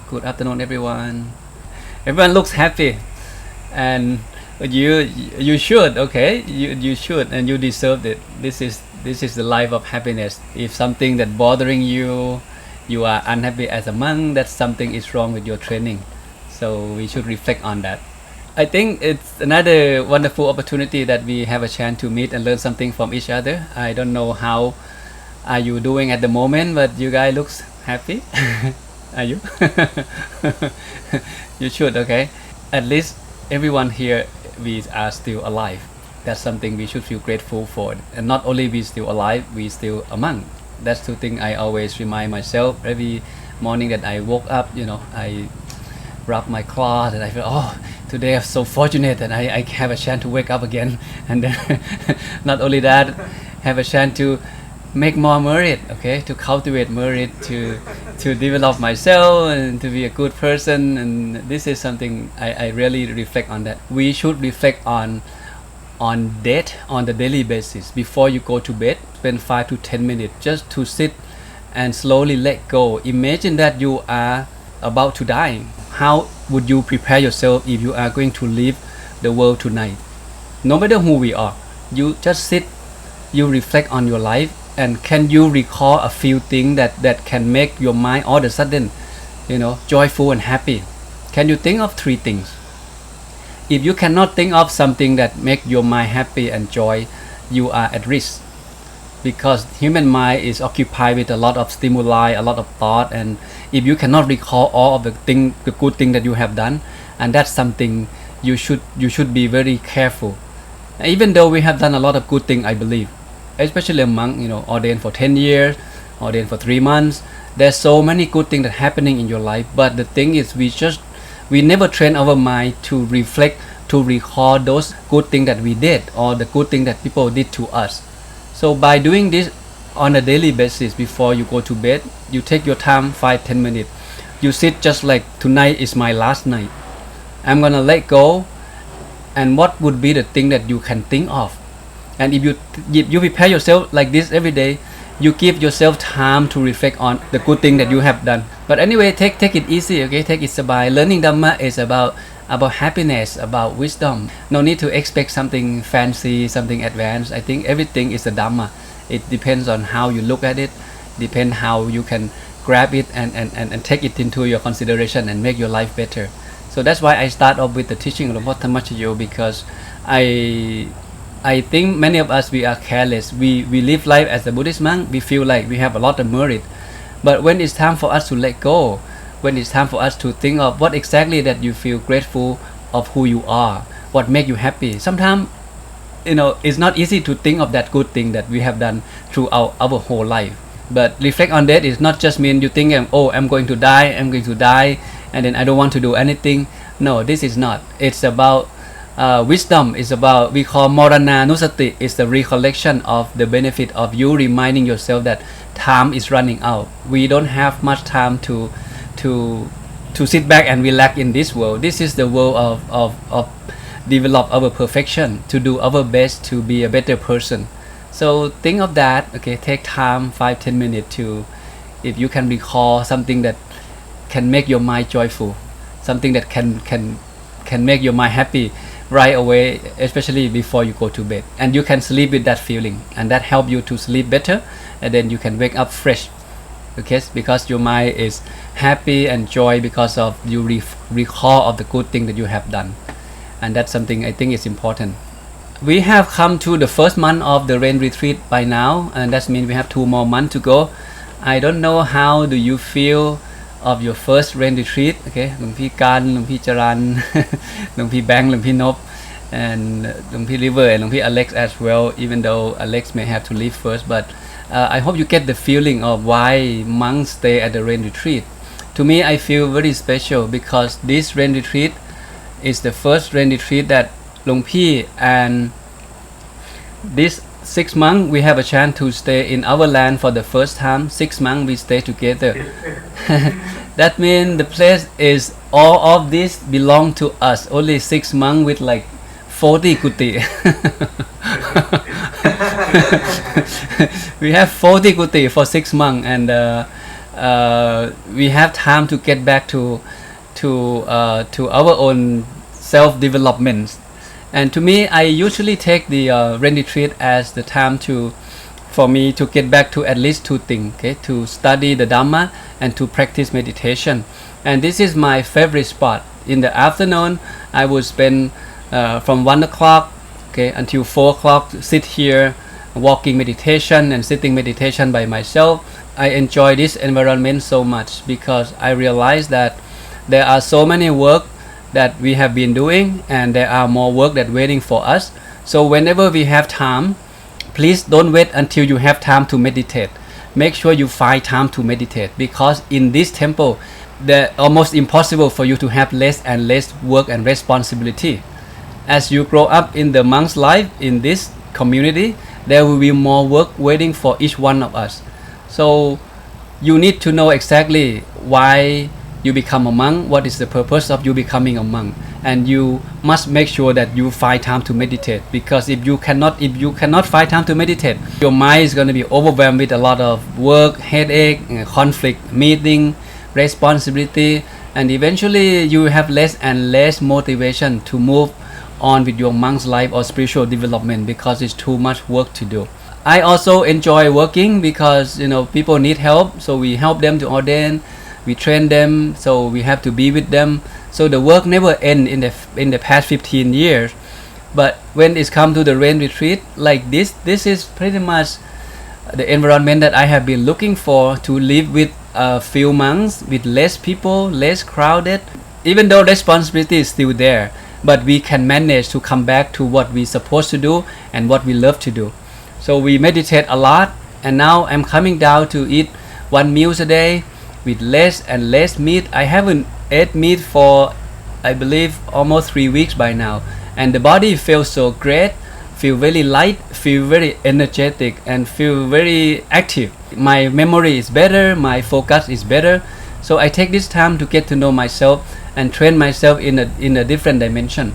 Good afternoon, everyone. Everyone looks happy, and you should. Okay, you should, and you deserve it. This is the life of happiness. If something that bothering you, you are unhappy as a monk, that something is wrong with your training. So we should reflect on that. I think it's another wonderful opportunity that we have a chance to meet and learn something from each other. I don't know how are you doing at the moment, but you guys looks happy. Are you? You should, okay? At least everyone here, we are still alive. That's something we should feel grateful for. And not only we still alive, we still a monk. That's two things I always remind myself every morning that I woke up. I rub my cloth and I feel, oh, today I'm so fortunate that I have a chance to wake up again. And then not only that, have a chance to make more merit, okay, to cultivate merit, to develop myself and to be a good person. And this is something I really reflect on, that we should reflect on death on the daily basis. Before you go to bed, spend 5 to 10 minutes just to sit and slowly let go. Imagine that you are about to die. How would you prepare yourself if you are going to leave the world tonight? No matter who we are, you just sit, you reflect on your life, and can you recall a few things that can make your mind all of a sudden, joyful and happy? Can you think of 3 things? If you cannot think of something that make your mind happy and joy, you are at risk, because human mind is occupied with a lot of stimuli, a lot of thought, and if you cannot recall all of the good thing that you have done, and that's something you should be very careful. Even though we have done a lot of good thing, I believe, especially a monk, ordained for 10 years, ordained for 3 months, there's so many good things that happening in your life. But the thing is, we never train our mind to reflect, to recall those good things that we did or the good things that people did to us. So by doing this on a daily basis, before you go to bed, you take your time, 5-10 minutes, you sit just like, tonight is my last night, I'm gonna let go. And what would be the thing that you can think of? And if you prepare yourself like this every day, you give yourself time to reflect on the good thing that you have done. But anyway, take it easy, okay? Take it sabai. Learning Dhamma is about happiness, about wisdom. No need to expect something fancy, something advanced. I think everything is a Dhamma. It depends on how you look at it, depends how you can grab it and take it into your consideration and make your life better. So that's why I start off with the teaching of Thanajayo, because I think many of us, we are careless. We live life as a Buddhist monk. We feel like we have a lot of merit. But when it's time for us to let go, when it's time for us to think of what exactly that you feel grateful of who you are, what make you happy. Sometimes, it's not easy to think of that good thing that we have done throughout our whole life. But reflect on that is not just mean you think, oh, I'm going to die, and then I don't want to do anything. No, this is not. It's about wisdom. Is about, we call Morana Nusati, is the recollection of the benefit of you reminding yourself that time is running out. We don't have much time to sit back and relax in this world. This is the world of develop our perfection, to do our best to be a better person. So think of that, okay? Take time, 5-10 minutes, to, if you can recall something that can make your mind joyful, something that can make your mind happy right away, especially before you go to bed, and you can sleep with that feeling, and that help you to sleep better, and then you can wake up fresh, okay, because your mind is happy and joy because of you recall of the good thing that you have done. And that's something I think is important. We have come to the first month of the rain retreat by now, and that means we have 2 more months to go. I don't know how do you feel of your first rain retreat, okay? Lung Pi Kan, Lung Pi Charan, Lung Pi Bang, Lung Pi Nop, and Lung Pi River, and Lung Pi Alex as well, even though Alex may have to leave first. But I hope you get the feeling of why monks stay at the rain retreat. To me, I feel very special, because this rain retreat is the first rain retreat that Lung Pi and this 6 months we have a chance to stay in our land for the first time. 6 months we stay together. That means the place is, all of this belong to us. Only 6 months with like 40 kuti. We have 40 kuti for 6 months, and we have time to get back to our own self development. And to me, I usually take the rain retreat as the time for me to get back to at least 2 things, okay? To study the Dhamma and to practice meditation. And this is my favorite spot. In the afternoon, I would spend from 1 o'clock, okay, until 4 o'clock, sit here, walking meditation and sitting meditation by myself. I enjoy this environment so much because I realize that there are so many work that we have been doing, and there are more work that waiting for us. So whenever we have time, please don't wait until you have time to meditate. Make sure you find time to meditate, because in this temple, it's almost impossible for you to have less and less work and responsibility. As you grow up in the monk's life in this community, there will be more work waiting for each one of us. So you need to know exactly why you become a monk, what is the purpose of you becoming a monk, and you must make sure that you find time to meditate, because if you cannot find time to meditate, your mind is going to be overwhelmed with a lot of work, headache, conflict, meeting, responsibility, and eventually you have less and less motivation to move on with your monk's life or spiritual development, because it's too much work to do. I also enjoy working because people need help, so we help them to ordain, we train them, so we have to be with them. So the work never ends in the past 15 years. But when it's come to the rain retreat like this is pretty much the environment that I have been looking for, to live with a few months, with less people, less crowded. Even though responsibility is still there, but we can manage to come back to what we're supposed to do and what we love to do. So we meditate a lot, and now I'm coming down to eat 1 meal a day with less and less meat. I haven't ate meat for, I believe, almost 3 weeks by now, and the body feels so great, feel very light, feel very energetic, and feel very active. My memory is better, my focus is better. So I take this time to get to know myself and train myself in a different dimension.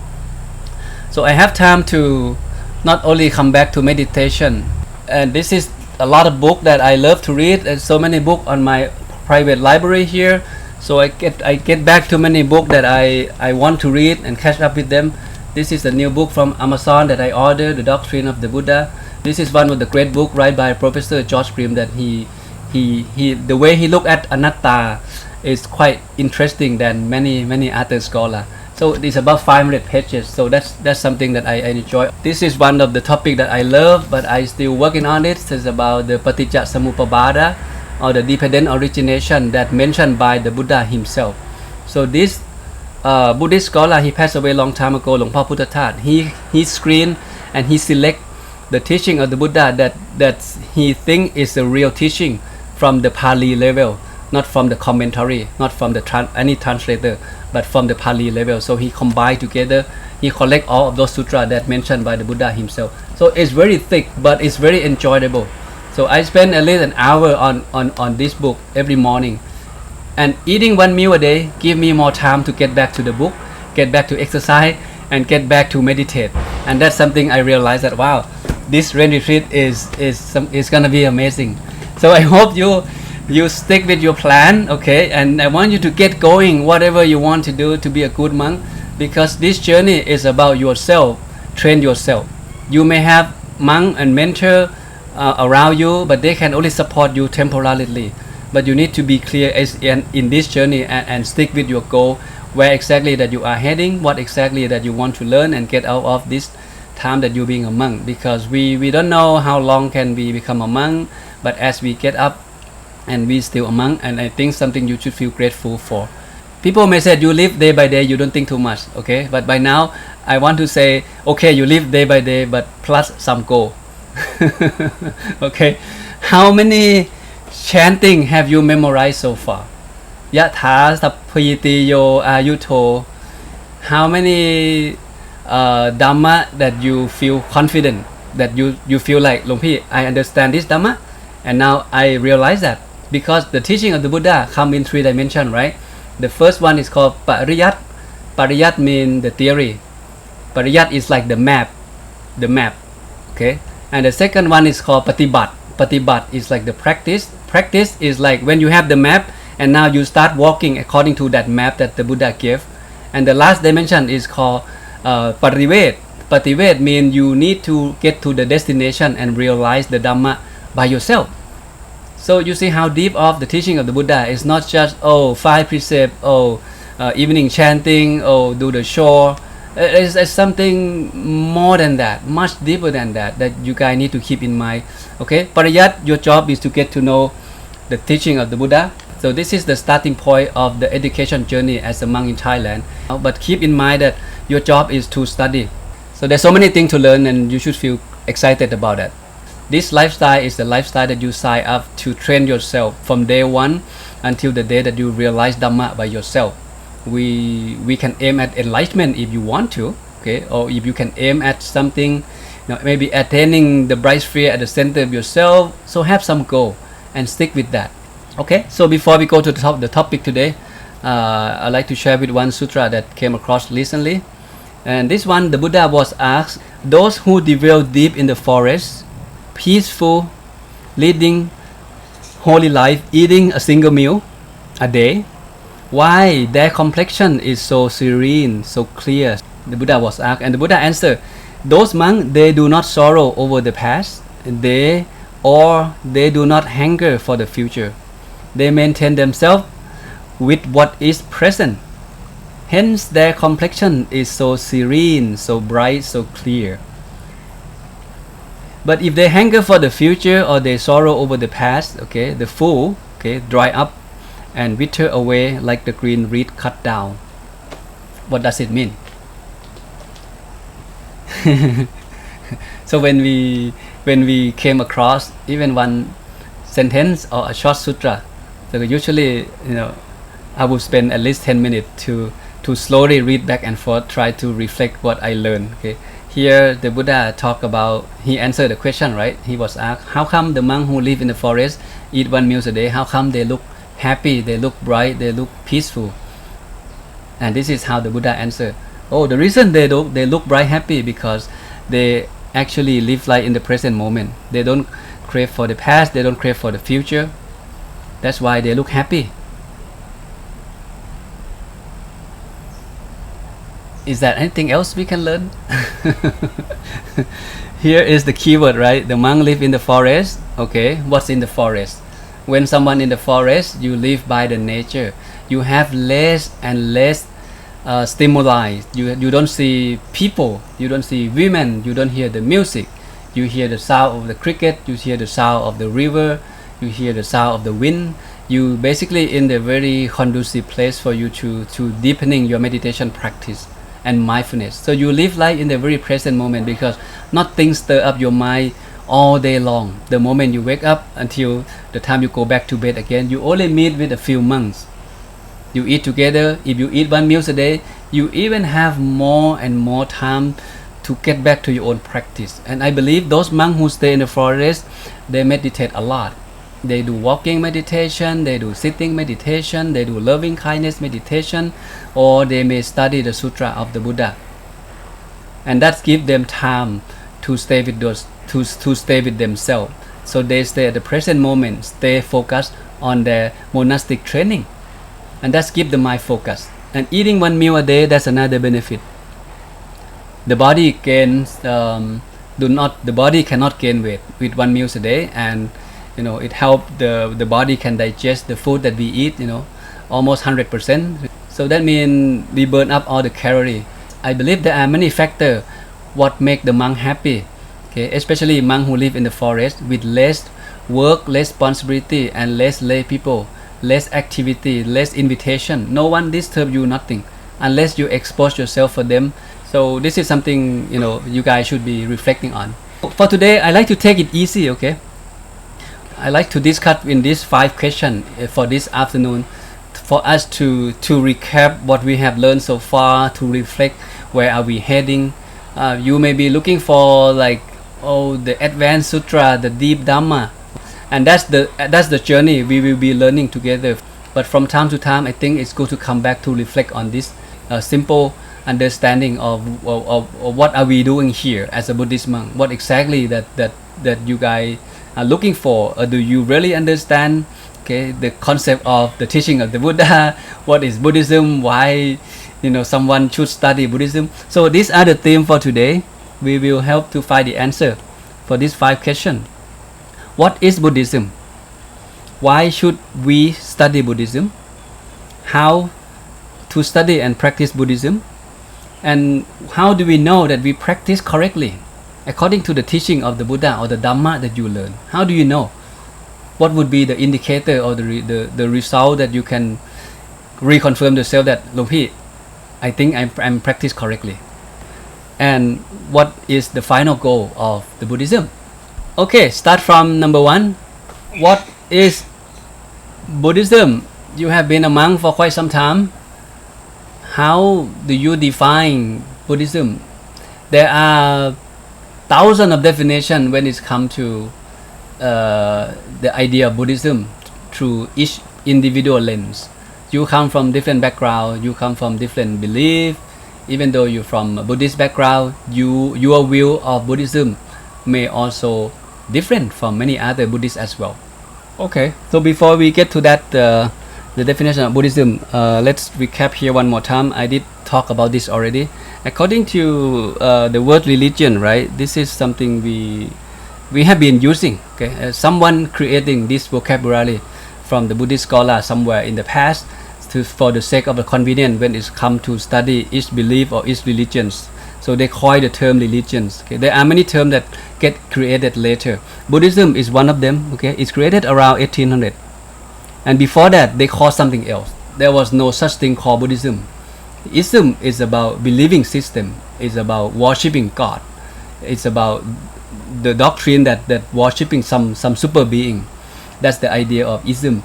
So I have time to not only come back to meditation, and this is a lot of book that I love to read, and so many books on my private library here. So I get back to many books that I want to read and catch up with them. This is a new book from Amazon that I ordered, The Doctrine of the Buddha. This is one of the great book written by Professor George Grimm, that he the way he look at anatta is quite interesting than many other scholars. So it's about 500 pages. So that's something that I enjoy. This is one of the topic that I love, but I still working on it. It's about the Paticca Samuppada, or the dependent origination that mentioned by the Buddha himself. So this Buddhist scholar, he passed away a long time ago, Lung Pa Puttha Thát. He screened and he select the teaching of the Buddha that he think is the real teaching from the Pali level, not from the commentary, not from the any translator, but from the Pali level. So he combined together, he collect all of those sutras that mentioned by the Buddha himself. So it's very thick, but it's very enjoyable. So I spend at least an hour on this book every morning. And eating 1 meal a day give me more time to get back to the book, get back to exercise, and get back to meditate. And that's something I realized that, wow, this rain retreat is gonna be amazing. So I hope you stick with your plan, okay? And I want you to get going, whatever you want to do to be a good monk, because this journey is about yourself. Train yourself. You may have monk and mentor around you, but they can only support you temporarily. But you need to be clear in this journey and stick with your goal, where exactly that you are heading, what exactly that you want to learn and get out of this time that you're being a monk. Because we don't know how long can we become a monk, but as we get up and we still a monk, and I think something you should feel grateful for. People may say you live day by day, you don't think too much, okay? But by now I want to say, okay, you live day by day, but plus some goal. Okay, how many chanting have you memorized so far? Yatha sappiti yo ayuto. How many Dhamma that you feel confident, that you feel like, Luang Pi, I understand this Dhamma, and now I realize that, because the teaching of the Buddha come in 3 dimensions, right? The first one is called Pariyat. Pariyat means the theory. Pariyat is like the map, okay. And the second one is called patibat. Patibat is like the practice. Practice is like when you have the map and now you start walking according to that map that the Buddha gave. And the last dimension is called parivet. Pativet means you need to get to the destination and realize the Dhamma by yourself. So you see how deep of the teaching of the Buddha is not just 5 precepts, evening chanting, do the chore. It's something more than that, much deeper than that you guys need to keep in mind. Okay, Pariyat, your job is to get to know the teaching of the Buddha. So this is the starting point of the education journey as a monk in Thailand. But keep in mind that your job is to study. So there's so many things to learn and you should feel excited about that. This lifestyle is the lifestyle that you sign up to train yourself from day one until the day that you realize Dhamma by yourself. We can aim at enlightenment if you want to, okay, or if you can aim at something, maybe attaining the bright sphere at the center of yourself. So have some goal and stick with that. Okay, so before we go to the topic today, I'd like to share with one sutra that came across recently. And this one, the Buddha was asked, those who dwell deep in the forest, peaceful, leading holy life, eating a single meal a day, why their complexion is so serene, so clear? The Buddha was asked, and the Buddha answered, those monks, they do not sorrow over the past, they do not hunger for the future. They maintain themselves with what is present. Hence their complexion is so serene, so bright, so clear. But if they hunger for the future or they sorrow over the past, okay, the fool, okay, dry up and wither away like the green reed cut down. What does it mean? So when we came across even one sentence or a short sutra, so usually I would spend at least 10 minutes to slowly read back and forth, try to reflect what I learned. Okay, here the Buddha he answered the question, right? He was asked, how come the monks who live in the forest eat 1 meal a day? How come they look happy, they look bright, they look peaceful? And this is how the Buddha answered. The reason they look bright, happy, because they actually live life in the present moment. They don't crave for the past, they don't crave for the future. That's why they look happy. Is there anything else we can learn? Here is the keyword, right? The monk live in the forest. Okay, what's in the forest? When someone in the forest, you live by the nature. You have less and less stimuli. You don't see people, you don't see women, you don't hear the music. You hear the sound of the cricket, you hear the sound of the river, you hear the sound of the wind. You basically in the very conducive place for you to deepening your meditation practice and mindfulness. So you live life in the very present moment because nothing stir up your mind all day long. The moment you wake up until the time you go back to bed again, you only meet with a few monks. You eat together. If you eat 1 meal a day, you even have more and more time to get back to your own practice. And I believe those monks who stay in the forest, they meditate a lot. They do walking meditation, they do sitting meditation, they do loving kindness meditation, or they may study the sutra of the Buddha. And that gives them time to stay with to stay with themselves. So they stay at the present moment, stay focused on their monastic training. And that's give the mind focus. And eating 1 meal a day, that's another benefit. The body gains the body cannot gain weight with 1 meal a day, and it helps the body can digest the food that we eat, almost 100%. So that means we burn up all the calorie. I believe there are many factors what make the monk happy, okay, especially monks who live in the forest with less work, less responsibility, and less lay people, less activity, less invitation. No one disturb you, nothing, unless you expose yourself for them. So this is something you guys should be reflecting on. For today, I like to take it easy, okay. I like to discuss in these 5 questions for this afternoon, for us to recap what we have learned so far, to reflect where are we heading. You may be looking for the advanced sutra, the deep Dhamma, and that's the journey we will be learning together. But from time to time, I think it's good to come back to reflect on this simple understanding of what are we doing here as a Buddhist monk, what exactly that you guys are looking for, or do you really understand, okay, the concept of the teaching of the Buddha, what is Buddhism, why someone should study Buddhism. So these are the themes for today. We will help to find the answer for these 5 questions. What is Buddhism? Why should we study Buddhism? How to study and practice Buddhism? And how do we know that we practice correctly according to the teaching of the Buddha or the Dhamma that you learn? How do you know? What would be the indicator or the result that you can reconfirm yourself that, Lumpy, I think I'm practice correctly? And what is the final goal of the Buddhism? Okay, start from number 1. What is Buddhism? You have been a monk for quite some time. How do you define Buddhism? There are thousands of definitions when it comes to the idea of Buddhism through each individual lens. You come from different background, you come from different belief. Even though you're from a Buddhist background, your view of Buddhism may also different from many other Buddhists as well. Okay, so before we get to that, the definition of Buddhism, let's recap here one more time. I did talk about this already. According to the word religion, right? This is something we have been using. Okay, someone creating this vocabulary from the Buddhist scholar somewhere in the past for the sake of the convenience when it's come to study each belief or each religions. So they coin the term religions. Okay, there are many terms that get created later. Buddhism is one of them. Okay, it's created around 1800, and before that they call something else. There was no such thing called Buddhism. Ism is about believing system. It's about worshiping God. It's about the doctrine that worshiping some super being. That's the idea of ism.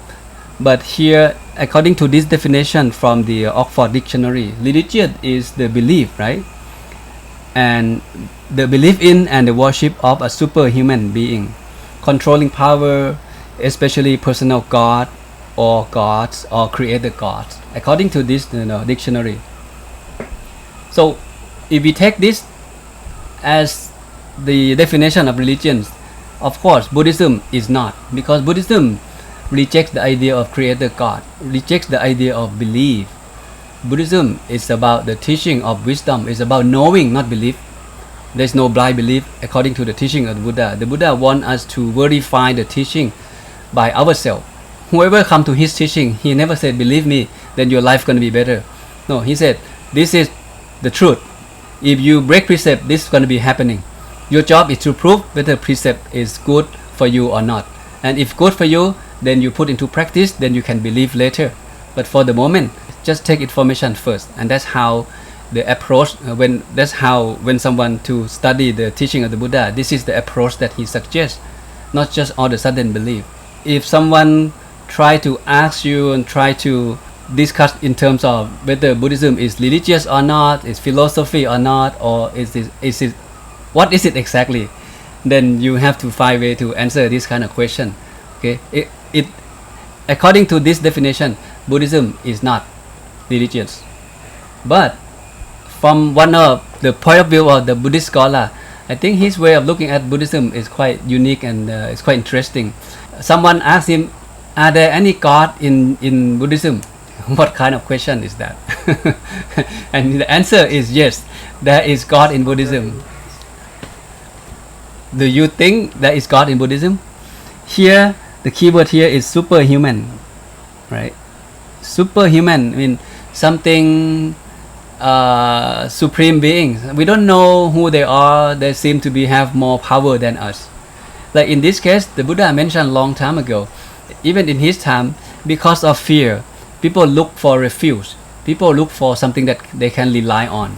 But here, according to this definition from the Oxford Dictionary, religion is the belief, right? And the belief in and the worship of a superhuman being, controlling power, especially personal God or gods or created gods, according to this dictionary. So, if we take this as the definition of religions, of course, Buddhism is not, because Buddhism rejects the idea of creator God, rejects the idea of belief. Buddhism is about the teaching of wisdom. It's about knowing, not belief. There's no blind belief according to the teaching of the Buddha. The Buddha wants us to verify the teaching by ourselves. Whoever come to his teaching, he never said, believe me, then your life going to be better. No, he said, this is the truth. If you break precept, this is going to be happening. Your job is to prove whether precept is good for you or not. And if good for you, then you put into practice, then you can believe later. But for the moment, just take information first. And that's how the approach, when someone to study the teaching of the Buddha, this is the approach that he suggests, not just all of a sudden believe. If someone try to ask you and try to discuss in terms of whether Buddhism is religious or not, is philosophy or not, or is it what is it exactly, then you have to find a way to answer this kind of question. Okay, it according to this definition, Buddhism is not religious. But from one of the point of view of the Buddhist scholar, I think his way of looking at Buddhism is quite unique and it's quite interesting. Someone asked him, are there any God in Buddhism? What kind of question is that? And the answer is yes, there is God in Buddhism. Do you think there is God in Buddhism? Here, the keyword here is superhuman, right? Superhuman means something supreme beings. We don't know who they are. They seem to have more power than us. Like in this case, the Buddha mentioned a long time ago, even in his time, because of fear, people look for refuge. People look for something that they can rely on.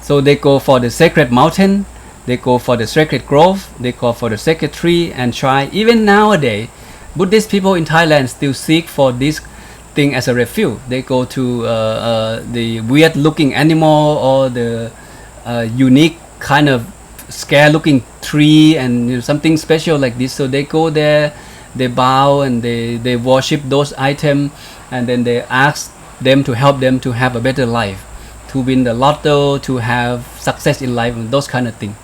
So they go for the sacred mountain, they go for the sacred grove, they go for the sacred tree and shrine. Even nowadays, Buddhist people in Thailand still seek for this thing as a refuge. They go to the weird looking animal or the unique kind of scare looking tree and something special like this. So they go there, they bow and they worship those items, and then they ask them, to help them to have a better life, to win the lotto, to have success in life, and those kind of things.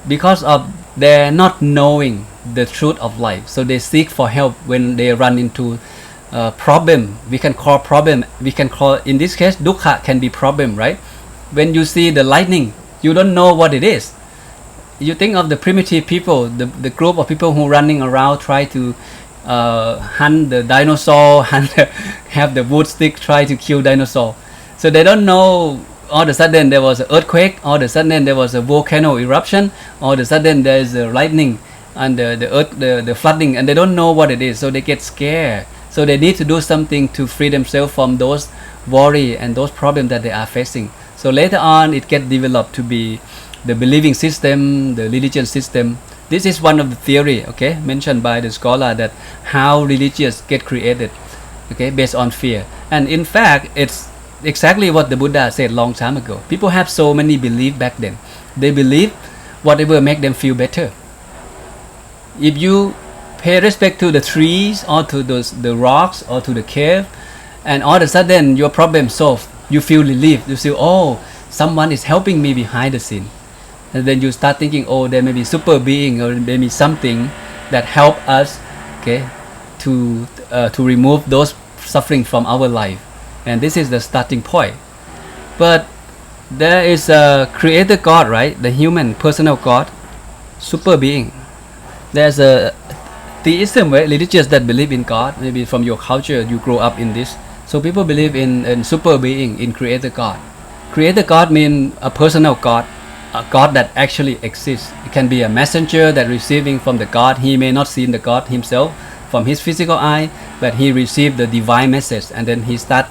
Because of their not knowing the truth of life, so they seek for help when they run into problem. We can call, in this case, dukkha can be problem, right? When you see the lightning, you don't know what it is. You think of the primitive people, the group of people who running around, try to hunt the dinosaur, have the wood stick, try to kill dinosaur. So they don't know. All of a sudden there was an earthquake. All of a sudden there was a volcano eruption. All of a sudden there is a lightning and the flooding, and they don't know what it is. So they get scared. So they need to do something to free themselves from those worry and those problems that they are facing. So later on, it gets developed to be the believing system, the religion system. This is one of the theory, okay, mentioned by the scholar, that how religious get created, okay, based on fear. And in fact, it's exactly what the Buddha said long time ago. People have so many beliefs back then. They believe whatever make them feel better. If you pay respect to the trees or to the rocks or to the cave, and all of a sudden your problem solved, you feel relieved. You feel, oh, someone is helping me behind the scene. And then you start thinking, oh, there may be super being, or there may be something that help us, okay, to remove those suffering from our life. And this is the starting point. But there is a creator God, right? The human personal God, super being. There's a theism, right? Religious that believe in God. Maybe from your culture you grow up in this. So people believe in super being, in creator God. Creator God means a personal God, a God that actually exists. It can be a messenger that receiving from the God. He may not see the God himself from his physical eye, but he received the divine message, and then he start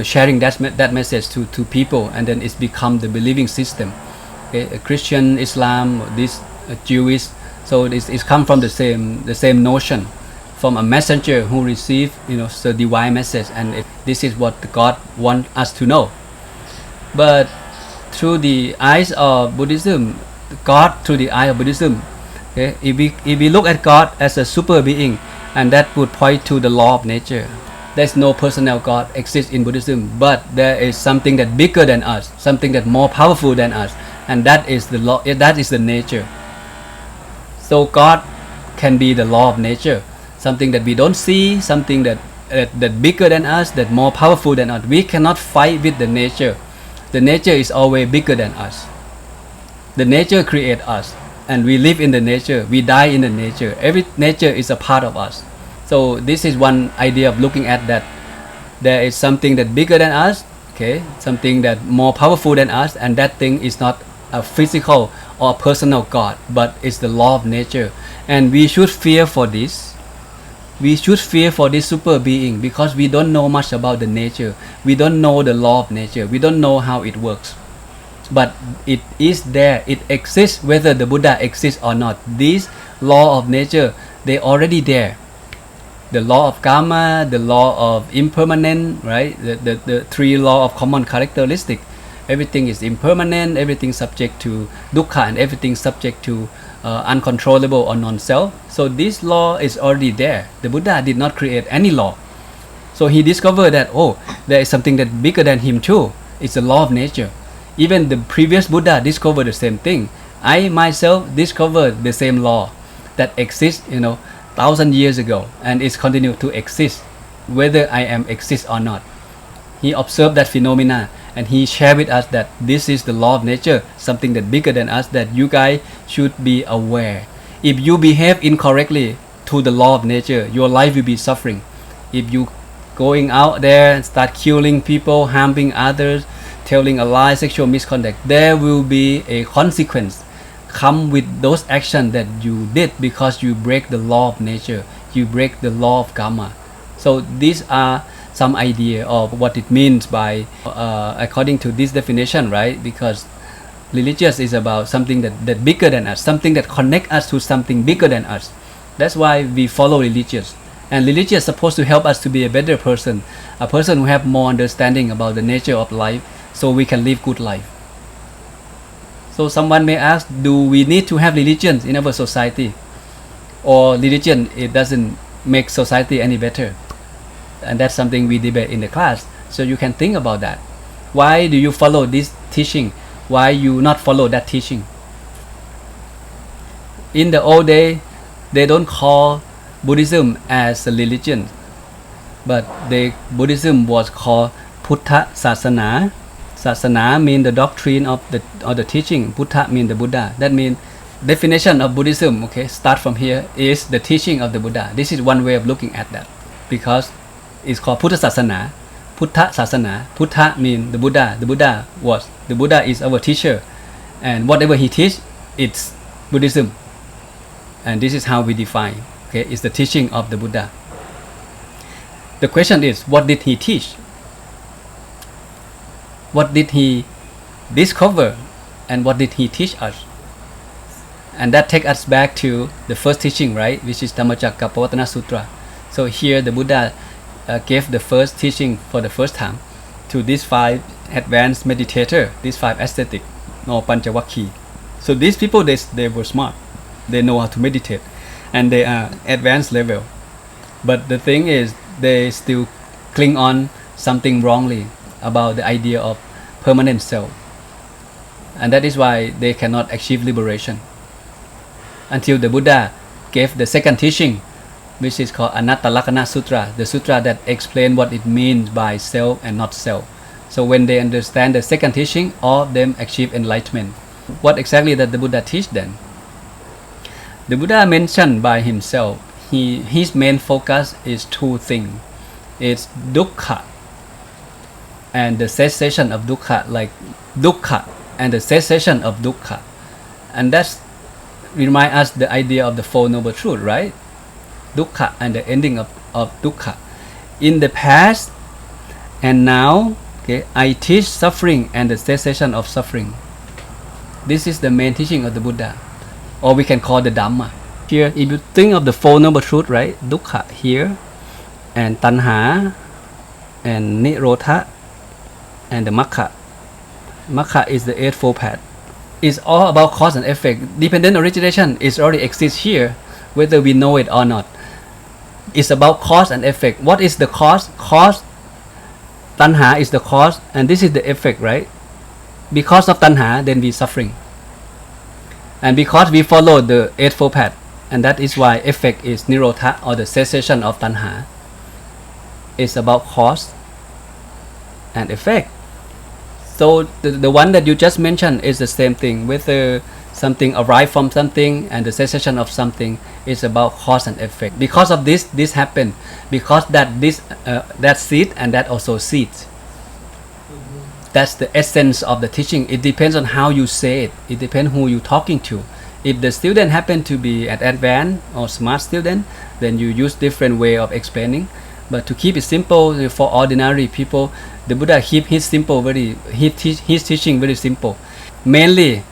sharing that message to people, and then it's become the believing system. Okay? A Christian, Islam, this Jewish. So it's come from the same notion, from a messenger who received the divine message, and this is what God wants us to know. But through the eyes of Buddhism, God through the eye of Buddhism, okay, if we look at God as a super being, and that would point to the law of nature. There's no personal God exists in Buddhism, but there is something that bigger than us, something that more powerful than us, and that is the law. That is the nature. So God can be the law of nature, something that we don't see, something that bigger than us, that more powerful than us. We cannot fight with the nature. The nature is always bigger than us. The nature creates us, and we live in the nature. We die in the nature. Every nature is a part of us. So this is one idea of looking at that. There is something that bigger than us, okay, something that more powerful than us, and that thing is not a physical or personal God, but it's the law of nature. And we should fear for this. We should fear for this super being, because we don't know much about the nature. We don't know the law of nature. We don't know how it works. But it is there. It exists whether the Buddha exists or not. This law of nature, they're already there. The law of karma, the law of impermanent, right? The three law of common characteristic. Everything is impermanent, everything subject to dukkha, and everything subject to uncontrollable or non-self. So this law is already there. The Buddha did not create any law. So he discovered that, oh, there is something that bigger than him too. It's the law of nature. Even the previous Buddha discovered the same thing. I myself discovered the same law that exists, 1,000 years ago, and it's continued to exist, whether I am exist or not. He observed that phenomena, and he shared with us that this is the law of nature, something that bigger than us, that you guys should be aware. If you behave incorrectly to the law of nature, your life will be suffering. If you going out there and start killing people, harming others, telling a lie, sexual misconduct, there will be a consequence come with those actions that you did, because you break the law of nature, you break the law of karma. So these are some idea of what it means by according to this definition, right? Because religious is about something that bigger than us, something that connect us to something bigger than us. That's why we follow religious. And religious is supposed to help us to be a better person, a person who have more understanding about the nature of life, so we can live good life. So someone may ask, do we need to have religion in our society? Or religion, it doesn't make society any better? And that's something we debate in the class. So you can think about that. Why do you follow this teaching? Why you not follow that teaching? In the old day, they don't call Buddhism as a religion, but Buddhism was called Buddha Sasana. Sasana means the doctrine of the teaching. Buddha means the Buddha. That means definition of Buddhism, okay, start from here, is the teaching of the Buddha. This is one way of looking at that, because it's called Buddha Sasana. Buddha Sasana. Buddha means the Buddha. The Buddha is our teacher, and whatever he teach, it's Buddhism. And this is how we define. Okay, it's the teaching of the Buddha. The question is, what did he teach? What did he discover, and what did he teach us? And that takes us back to the first teaching, right, which is Dhammacakkappavattana Sutra. So here the Buddha gave the first teaching for the first time to these 5 advanced meditators, these 5 ascetics, or Panchavakhi. So these people, they were smart. They know how to meditate, and they are advanced level. But the thing is, they still cling on something wrongly about the idea of permanent self. And that is why they cannot achieve liberation. Until the Buddha gave the second teaching, which is called Anattalakkhana Sutra, the sutra that explains what it means by self and not self. So when they understand the second teaching, all of them achieve enlightenment. What exactly did the Buddha teach then? The Buddha mentioned by himself, his main focus is 2 things. It's dukkha and the cessation of dukkha, like dukkha and the cessation of dukkha. And that's remind us the idea of the Four Noble Truths, right? Dukkha and the ending of dukkha. In the past and now, okay, I teach suffering and the cessation of suffering. This is the main teaching of the Buddha, or we can call the Dhamma. Here, if you think of the Four Noble Truths, right? Dukkha here, and Tanha, and Nirodha, and the Makkha. Makkha is the Eightfold Path. It's all about cause and effect. Dependent origination is already exists here, whether we know it or not. It's about cause and effect. What is the cause? Cause, Tanha is the cause, and this is the effect, right? Because of Tanha, then we suffering. And because we follow the Eightfold Path, and that is why effect is Nirodha, or the cessation of Tanha. It's about cause and effect. So the one that you just mentioned is the same thing. Whether something arrives from something and the cessation of something is about cause and effect. Because of this happened. Because that seed and that also seeds. That's the essence of the teaching. It depends on how you say it. It depends who you're talking to. If the student happen to be an advanced or smart student, then you use different way of explaining. But to keep it simple for ordinary people, the Buddha keep his teaching very simple. Mainly,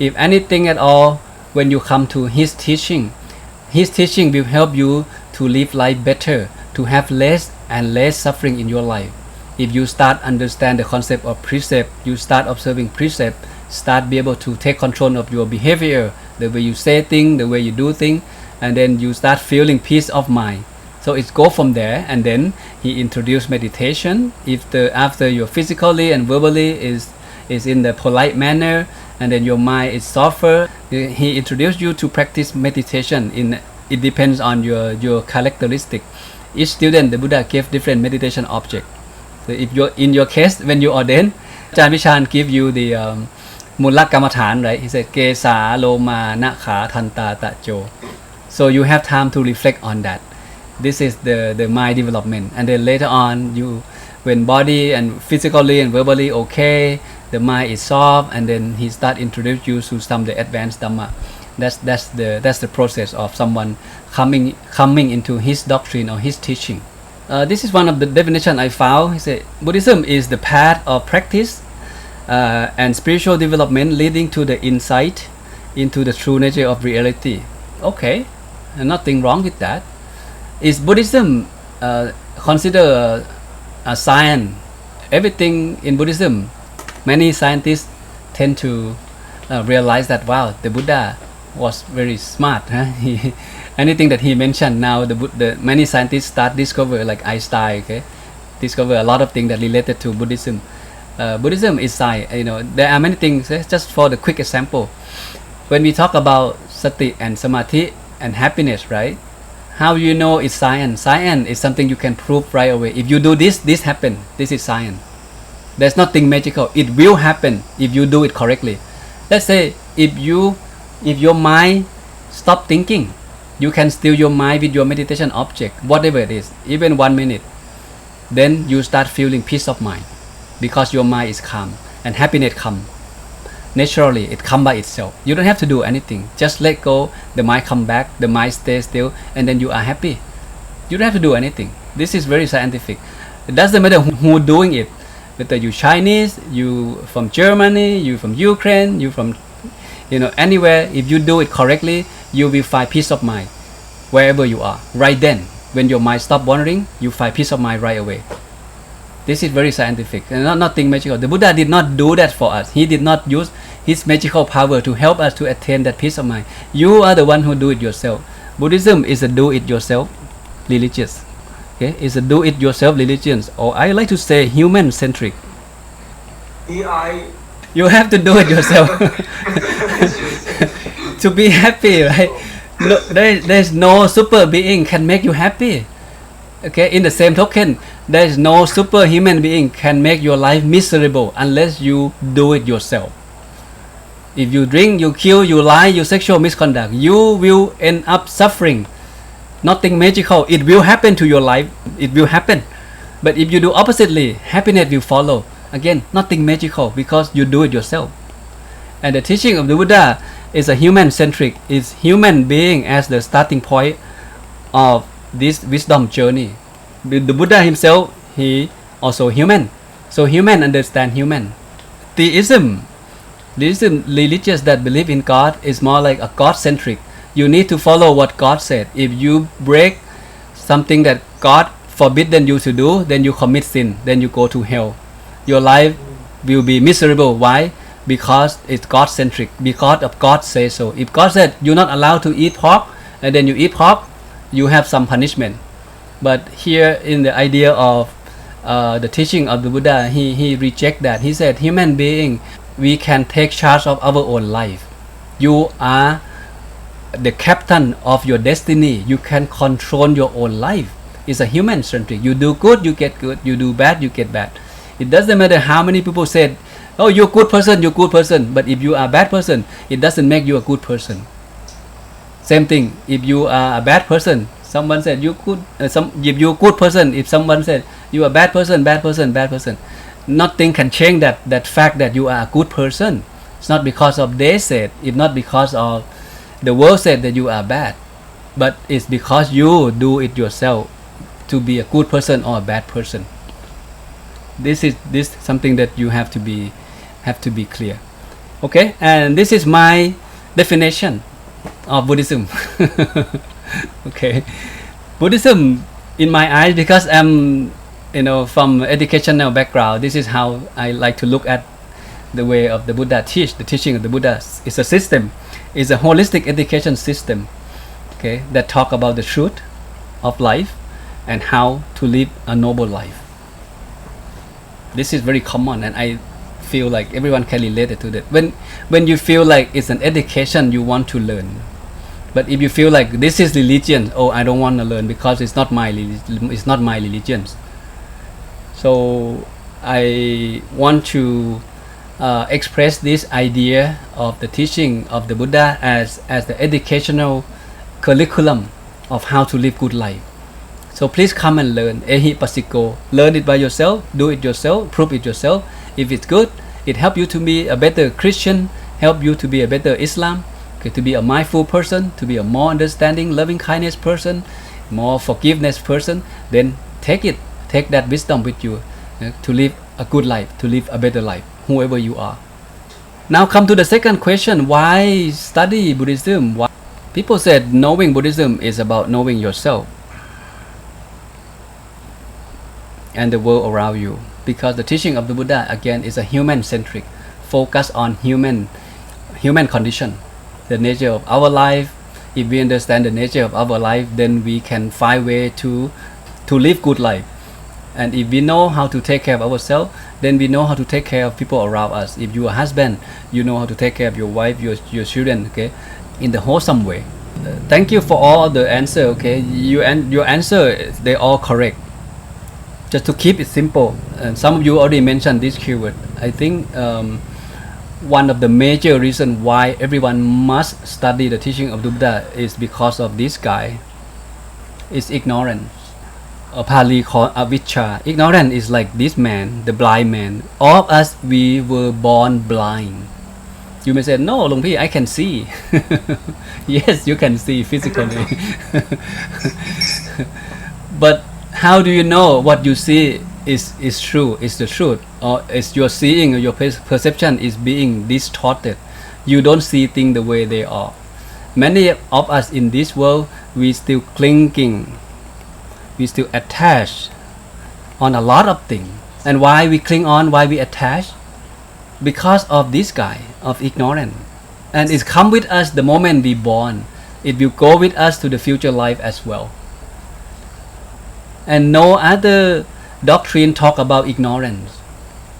if anything at all, when you come to his teaching will help you to live life better, to have less and less suffering in your life. If you start understand the concept of precept, you start observing precept, start be able to take control of your behavior, the way you say things, the way you do things, and then you start feeling peace of mind. So it go from there, and then he introduced meditation. If after your physically and verbally is in the polite manner, and then your mind is softer, he introduced you to practice meditation. It depends on your characteristic. Each student, the Buddha gave different meditation object. So if you're in your case, when you ordain, Ajahn Vishan give you the Mula Kammatthana, right? He said Kesa, Loma, Nakha, Thanta, Tajo. So you have time to reflect on that. This is the mind development, and then later on, when body and physically and verbally okay, the mind is soft, and then he start introduce you to some of the advanced Dhamma. That's the process of someone coming into his doctrine or his teaching. This is one of the definition I found. He said Buddhism is the path of practice and spiritual development leading to the insight into the true nature of reality. Okay, nothing wrong with that. Is Buddhism considered a science? Everything in Buddhism, many scientists tend to realize that, wow, the Buddha was very smart. Huh? Anything that he mentioned now, the many scientists start discover, like Einstein. Okay, discover a lot of things that related to Buddhism. Buddhism is science. There are many things. Just for the quick example, when we talk about sati and samadhi and happiness, right? How you know it's science? Science is something you can prove right away. If you do this, this happen. This is science. There's nothing magical. It will happen if you do it correctly. Let's say if your mind stop thinking, you can still your mind with your meditation object, whatever it is, even 1 minute. Then you start feeling peace of mind because your mind is calm and happiness come naturally. It come by itself. You don't have to do anything. Just let go. The mind come back. The mind stays still, and then you are happy. You don't have to do anything. This is very scientific. It doesn't matter who doing it. Whether you Chinese, you from Germany, you from Ukraine, you from anywhere. If you do it correctly, you will find peace of mind wherever you are. Right then, when your mind stop wandering, you find peace of mind right away. This is very scientific and nothing magical. The Buddha did not do that for us. He did not use his magical power to help us to attain that peace of mind. You are the one who do it yourself. Buddhism is a do-it-yourself religious. Okay, it's a do-it-yourself religion, or I like to say human-centric. You have to do it yourself to be happy, right? No, there's no super being can make you happy. Okay, in the same token, there is no superhuman being can make your life miserable unless you do it yourself. If you drink, you kill, you lie, you sexual misconduct, you will end up suffering. Nothing magical. It will happen to your life. It will happen. But if you do oppositely, happiness will follow. Again, nothing magical because you do it yourself. And the teaching of the Buddha is a human-centric. It's human being as the starting point of this wisdom journey. The Buddha himself, he also human. So human understand human. Theism religious that believe in God is more like a God-centric. You need to follow what God said. If you break something that God forbidden you to do, then you commit sin, then you go to hell. Your life will be miserable. Why? Because it's God-centric. Because of God say so. If God said you're not allowed to eat pork, and then you eat pork, you have some punishment. But here in the idea of the teaching of the Buddha, he reject that. He said, human being, we can take charge of our own life. You are the captain of your destiny. You can control your own life. It's a human-centric. You do good, you get good. You do bad, you get bad. It doesn't matter how many people said, oh, you're a good person, you're a good person. But if you are a bad person, it doesn't make you a good person. Same thing. If you are a bad person, someone said you good. If you're a good person, if someone said you are a bad person, bad person, bad person, nothing can change that fact that you are a good person. It's not because of they said. It's not because of the world said that you are bad, but it's because you do it yourself to be a good person or a bad person. This something that you have to be clear. Okay, and this is my definition of Buddhism. Okay, Buddhism in my eyes, because I'm from educational background, this is how I like to look at the way of the Buddha teach. The teaching of the Buddha is a system. It's a holistic education system, okay, that talk about the truth of life and how to live a noble life. This is very common, and I feel like everyone can relate to that. When you feel like it's an education you want to learn, but if you feel like this is religion, oh, I don't want to learn because it's not my religion. So I want to express this idea of the teaching of the Buddha as the educational curriculum of how to live good life. So please come and learn. Ehi pasiko. Learn it by yourself, do it yourself, prove it yourself. If it's good, it helps you to be a better Christian, help you to be a better Islam, okay, to be a mindful person, to be a more understanding, loving kindness person, more forgiveness person. Then take that wisdom with you to live a good life, to live a better life, whoever you are. Now come to the second question: why study Buddhism? Why? People said knowing Buddhism is about knowing yourself and the world around you, because the teaching of the Buddha again is a human-centric, focus on human condition, the nature of our life. If we understand the nature of our life, then we can find way to live good life. And if we know how to take care of ourselves, then we know how to take care of people around us. If you're a husband, you know how to take care of your wife, your children, okay, in the wholesome way. Thank you for all the answer, okay. Your answer, they all correct. Just to keep it simple, and some of you already mentioned this keyword. I think one of the major reasons why everyone must study the teaching of the Buddha is because of this guy. It's ignorance. Pali called avijja. Ignorance is like this man, the blind man. All of us, we were born blind. You may say, no, Luang Pi, I can see. Yes, you can see physically. But how do you know what you see is true, is the truth, or is your seeing or your perception is being distorted? You don't see things the way they are. Many of us in this world, we still clinging, we still attached on a lot of things. And why we cling on, why we attach? Because of this guy of ignorance. And it come with us the moment we born. It will go with us to the future life as well. And no other doctrine talk about ignorance.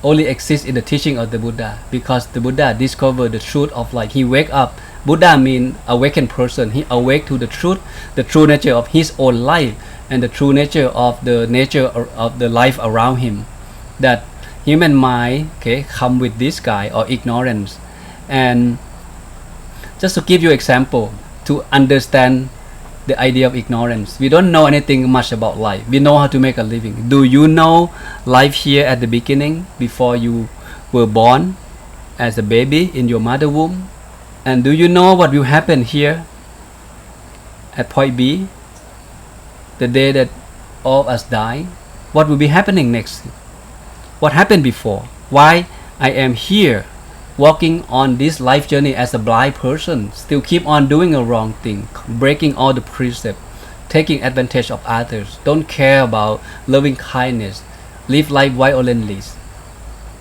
Only exists in the teaching of the Buddha, because the Buddha discovered the truth of life. He wake up. Buddha means awakened person. He awake to the true nature of his own life, and the true nature of the life around him. That human mind, okay, come with this guy or ignorance. And just to give you example to understand the idea of ignorance, we don't know anything much about life. We know how to make a living. Do you know life here at the beginning, before you were born as a baby in your mother womb? And do you know what will happen here at point B, the day that all of us die? What will be happening next? What happened before? Why I am here walking on this life journey as a blind person, still keep on doing a wrong thing, breaking all the precepts, taking advantage of others, don't care about loving kindness, live life violently.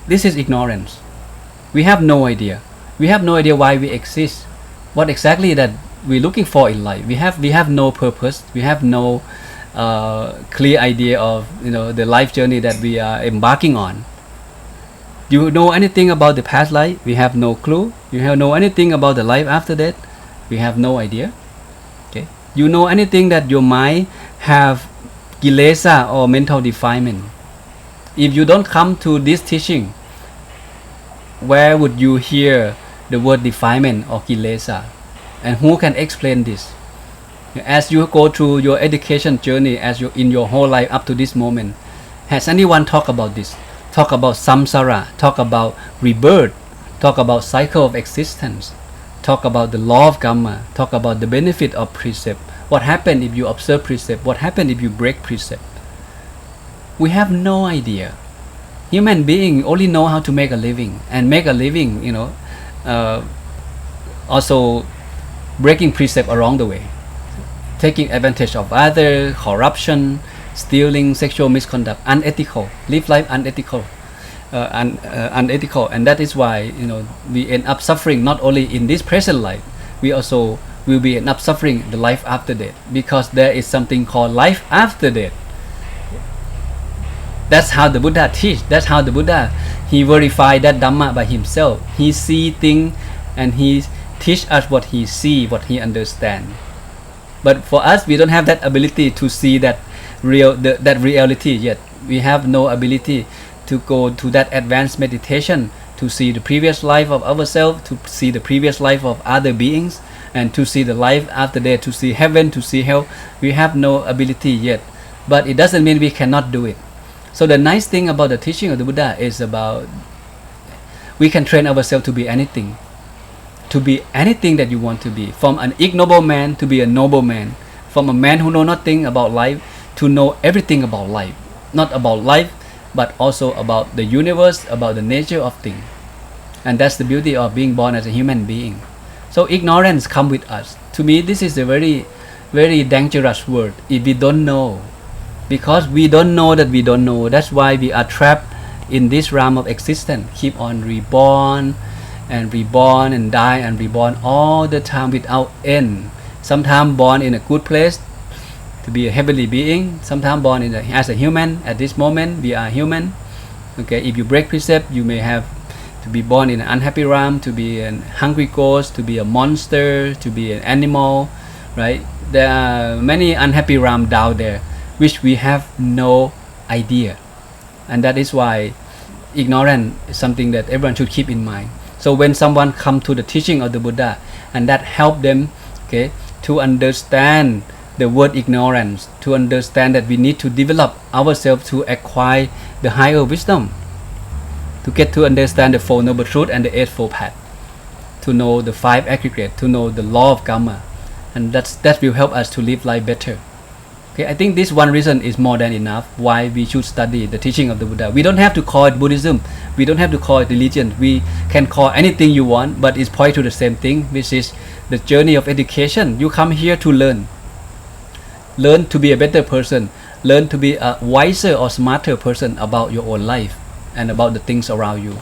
This is ignorance. We have no idea. We have no idea why we exist, what exactly that we're looking for in life. We have no purpose. We have no clear idea of the life journey that we are embarking on. You know anything about the past life? We have no clue. You have know anything about the life after that? We have no idea. Okay. You know anything that your mind have kilesa or mental defilement? If you don't come to this teaching, where would you hear the word defilement or kilesa? And who can explain this? As you go through your education journey, in your whole life up to this moment, has anyone talked about this? Talk about samsara, talk about rebirth, talk about cycle of existence, talk about the law of karma, talk about the benefit of precept. What happened if you observe precept? What happened if you break precept? We have no idea. Human being only know how to make a living, and make a living, also breaking precept along the way, taking advantage of others, corruption, stealing, sexual misconduct, unethical, live life unethical, unethical, and that is why we end up suffering not only in this present life, we also will be end up suffering the life after death, because there is something called life after death. That's how the Buddha teach. That's how the Buddha, he verified that Dhamma by himself. He see things and he teach us what he see, what he understand. But for us, we don't have that ability to see that reality yet. We have no ability to go to that advanced meditation, to see the previous life of ourselves, to see the previous life of other beings, and to see the life after death, to see heaven, to see hell. We have no ability yet, but it doesn't mean we cannot do it. So the nice thing about the teaching of the Buddha is about we can train ourselves to be anything that you want to be, from an ignoble man to be a noble man, from a man who know nothing about life to know everything about life, not about life but also about the universe, about the nature of things. And that's the beauty of being born as a human being. So ignorance comes with us. To me, this is a very, very dangerous word if we don't know, because we don't know that we don't know. That's why we are trapped in this realm of existence, keep on reborn and die and reborn all the time without end. Sometimes born in a good place, to be a heavenly being, sometimes born as a human. At this moment, we are human. Okay, if you break precept, you may have to be born in an unhappy realm, to be a hungry ghost, to be a monster, to be an animal, right? There are many unhappy realms down there, which we have no idea, and that is why ignorance is something that everyone should keep in mind. So when someone come to the teaching of the Buddha, and that help them, okay, to understand the word ignorance, to understand that we need to develop ourselves to acquire the higher wisdom, to get to understand the Four Noble Truths and the Eightfold Path, to know the five aggregates, to know the law of karma, and that will help us to live life better. Okay, I think this one reason is more than enough why we should study the teaching of the Buddha. We don't have to call it Buddhism, we don't have to call it religion, we can call anything you want, but it's point to the same thing, which is the journey of education. You come here to learn to be a better person, learn to be a wiser or smarter person about your own life and about the things around you,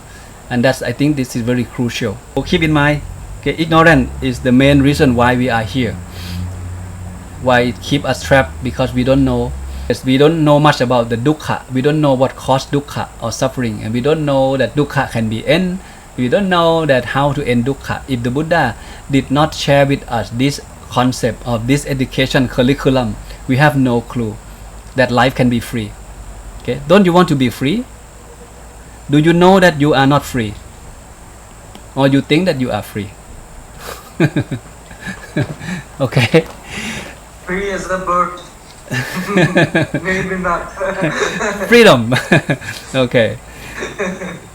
and that's, I think this is very crucial. So keep in mind, okay, ignorance is the main reason why we are here, why it keep us trapped, because we don't know. We don't know much about the dukkha, we don't know what caused dukkha or suffering, and we don't know that dukkha can be end, we don't know that how to end dukkha. If the Buddha did not share with us this concept of this education curriculum, we have no clue that life can be free. Okay, don't you want to be free? Do you know that you are not free, or you think that you are free? Okay. Free as a bird. Maybe not. Freedom. Okay.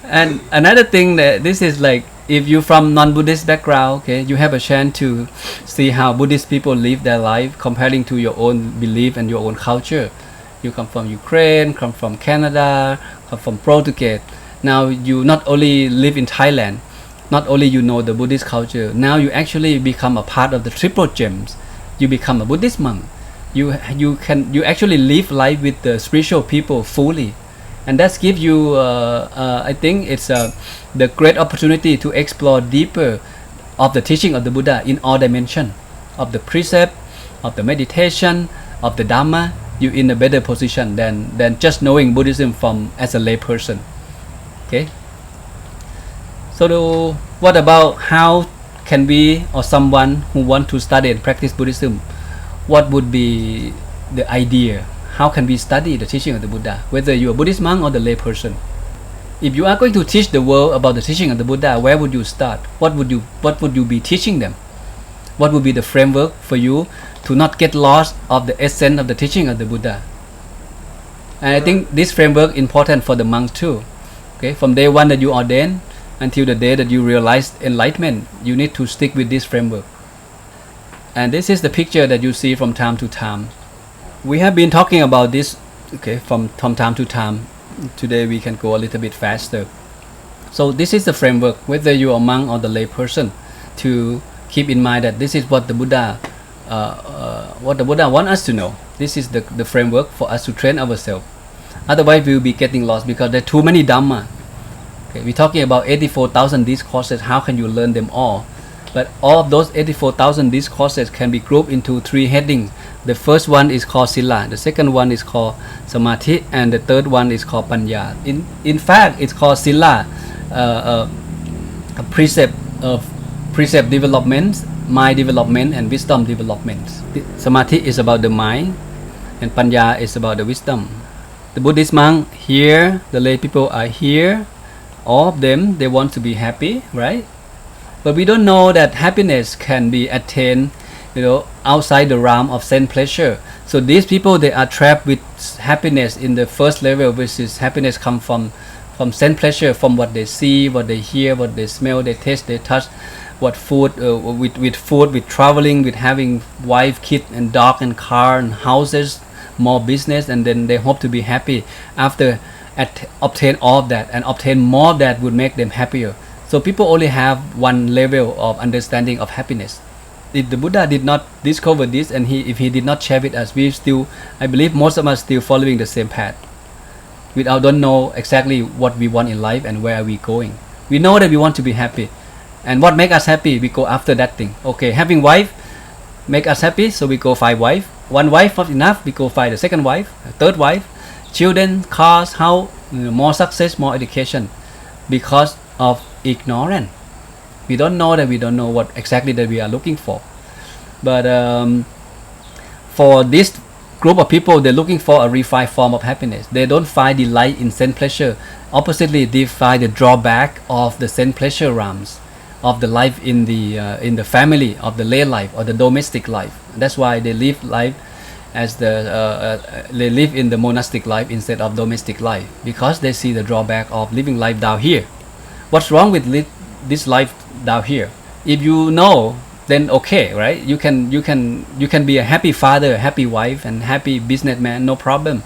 And another thing, that this is like, if you from non-Buddhist background, okay, you have a chance to see how Buddhist people live their life comparing to your own belief and your own culture. You come from Ukraine, come from Canada, come from Portugal. Now you not only live in Thailand, not only you know the Buddhist culture, now you actually become a part of the Triple Gems. You become a Buddhist monk. You actually live life with the spiritual people fully, and that gives you I think it's the great opportunity to explore deeper of the teaching of the Buddha in all dimensions of the precept, of the meditation, of the Dhamma. You in a better position than just knowing Buddhism from as a lay person. Okay. So what about how can we, or someone who want to study and practice Buddhism, what would be the idea? How can we study the teaching of the Buddha, whether you're a Buddhist monk or the lay person? If you are going to teach the world about the teaching of the Buddha, where would you start? What would you be teaching them? What would be the framework for you to not get lost of the essence of the teaching of the Buddha? And I think this framework important for the monks too. Okay, from day one that you ordain until the day that you realize enlightenment, you need to stick with this framework. And this is the picture that you see from time to time. We have been talking about this, okay, from time to time. Today we can go a little bit faster. So this is the framework, whether you are a monk or the lay person, to keep in mind that this is what the Buddha wants us to know. This is the framework for us to train ourselves. Otherwise we will be getting lost, because there are too many Dhamma. Okay, we're talking about 84,000 discourses. How can you learn them all? But all of those 84,000 discourses can be grouped into three headings. The first one is called Sila, the second one is called Samadhi, and the third one is called Panya. In fact, it's called Sila, a precept development, mind development, and wisdom development. Samadhi is about the mind, and Panya is about the wisdom. The Buddhist monk here, the lay people are here. All of them, they want to be happy, right? But we don't know that happiness can be attained, outside the realm of sense pleasure. So these people, they are trapped with happiness in the first level, which is happiness come from sense pleasure, from what they see, what they hear, what they smell, they taste, they touch, what food, with food, with traveling, with having wife, kid, and dog, and car, and houses, more business, and then they hope to be happy after obtain all of that, and obtain more that would make them happier. So people only have one level of understanding of happiness. If the Buddha did not discover this, and if he did not share with us, we still, I believe most of us still following the same path. We don't know exactly what we want in life and where are we going. We know that we want to be happy, and what make us happy, we go after that thing. Okay, having wife make us happy, so we go find wife. one wife not enough, we go find a second wife, a third wife, children, cars, house, more success, more education, because of ignorance. We don't know that we don't know what exactly that we are looking for. But for this group of people, they're looking for a refined form of happiness. They don't find delight in sense pleasure. Oppositely, they find the drawback of the sense pleasure realms, of the life in the family, of the lay life or the domestic life. That's why they live life as they live in the monastic life instead of domestic life, because they see the drawback of living life down here. What's wrong with this life down here? If you know, then okay, right? You can be a happy father, a happy wife, and happy businessman, no problem.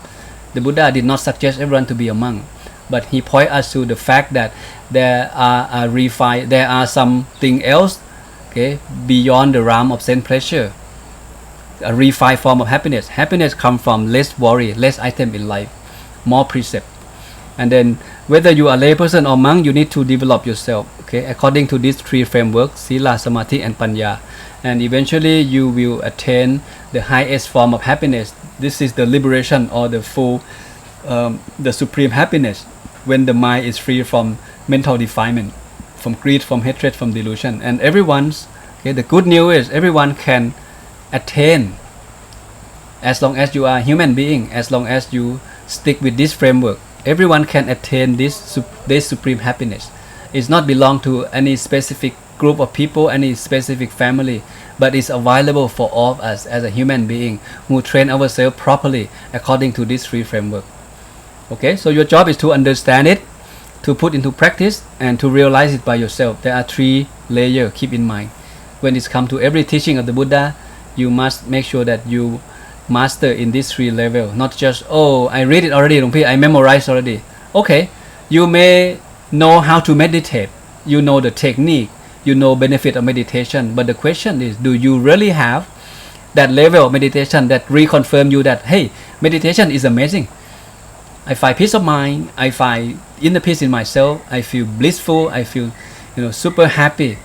The Buddha did not suggest everyone to be a monk, but he pointed us to the fact that there are something else, okay, beyond the realm of sense pleasure. A refined form of happiness. Happiness comes from less worry, less item in life, more precept. And then whether you are a layperson or monk, you need to develop yourself, okay, according to these three frameworks: Sila, Samadhi, and Panya. And eventually you will attain the highest form of happiness. This is the liberation or the full, the supreme happiness, when the mind is free from mental defilement, from greed, from hatred, from delusion. And everyone's, okay, the good news is everyone can attain, as long as you are a human being, as long as you stick with this framework. Everyone can attain this supreme happiness. It's not belong to any specific group of people, any specific family, but it's available for all of us as a human being who train ourselves properly according to this three framework. Okay, so your job is to understand it, to put into practice, and to realize it by yourself. There are three layers, keep in mind. When it comes to every teaching of the Buddha, you must make sure that you master in this three level, not just, oh, I read it already, I memorized already. Okay, you may know how to meditate, you know the technique, you know benefit of meditation, but the question is, do you really have that level of meditation that reconfirm you that, hey, meditation is amazing, I find peace of mind, I find inner peace in myself, I feel blissful, I feel super happy.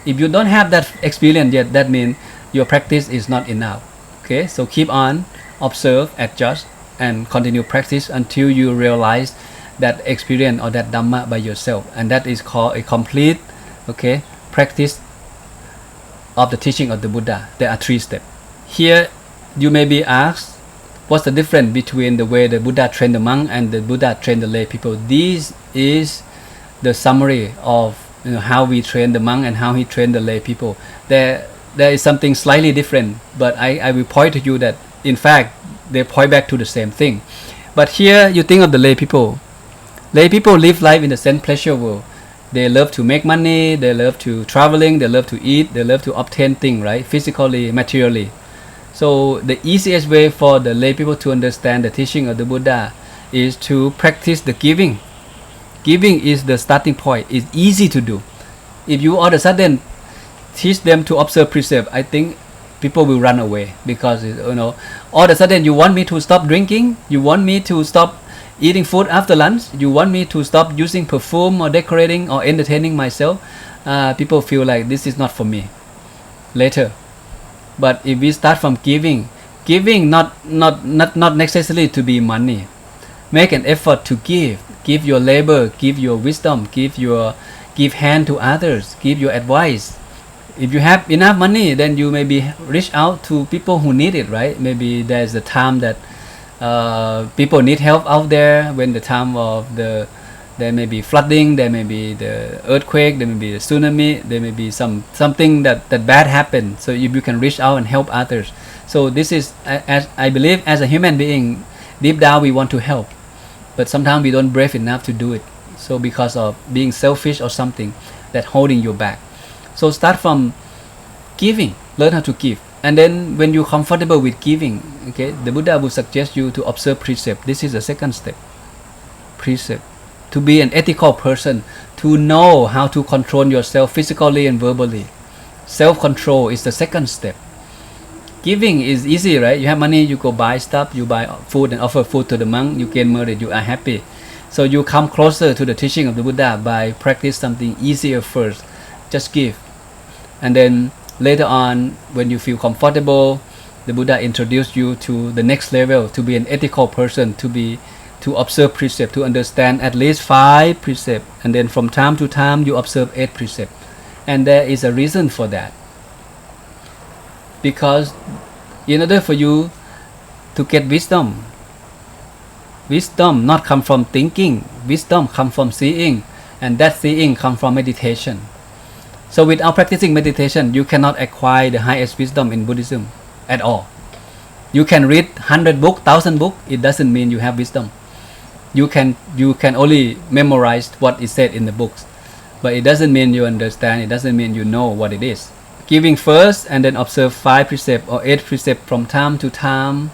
If you don't have that experience yet, that means your practice is not enough. Okay, so keep on, observe, adjust, and continue practice until you realize that experience or that Dhamma by yourself, and that is called a complete, okay, practice of the teaching of the Buddha. There are three steps. Here, you may be asked, what's the difference between the way the Buddha trained the monk and the Buddha trained the lay people? This is the summary of how we train the monk and how he trained the lay people. There is something slightly different, but I will point to you that in fact they point back to the same thing. But here you think of the lay people. Lay people live life in the sense pleasure world. They love to make money, they love to traveling, they love to eat, they love to obtain things, right? Physically, materially. So the easiest way for the lay people to understand the teaching of the Buddha is to practice the giving. Giving is the starting point. It's easy to do. If you all of a sudden teach them to observe precept, I think people will run away, because all of a sudden you want me to stop drinking, you want me to stop eating food after lunch, you want me to stop using perfume or decorating or entertaining myself. People feel like this is not for me later. But if we start from giving not necessarily to be money, make an effort to give your labor, give your wisdom, give hand to others, give your advice. If you have enough money, then you maybe reach out to people who need it, right? Maybe there's a time that people need help out there, when the time of there may be flooding, there may be the earthquake, there may be the tsunami, there may be something that bad happened. So if you can reach out and help others. So this is, as I believe, as a human being, deep down we want to help, but sometimes we don't brave enough to do it. So because of being selfish or something that holding you back. So start from giving, learn how to give. And then when you're comfortable with giving, okay, the Buddha would suggest you to observe precept. This is the second step. Precept. To be an ethical person, to know how to control yourself physically and verbally. Self-control is the second step. Giving is easy, right? You have money, you go buy stuff, you buy food and offer food to the monk, you get married, you are happy. So you come closer to the teaching of the Buddha by practice something easier first. Just give. And then later on, when you feel comfortable, The Buddha introduced you to the next level, to be an ethical person, to observe precept, to understand at least 5 precepts, and then from time to time you observe 8 precepts. And there is a reason for that, because in order for you to get wisdom not come from thinking, wisdom come from seeing, and that seeing come from meditation. So without practicing meditation, you cannot acquire the highest wisdom in Buddhism at all. You can read 100 books, 1000 books, it doesn't mean you have wisdom. You can only memorize what is said in the books, but it doesn't mean you understand, it doesn't mean you know what it is. Giving first and then observe 5 precepts or 8 precepts from time to time,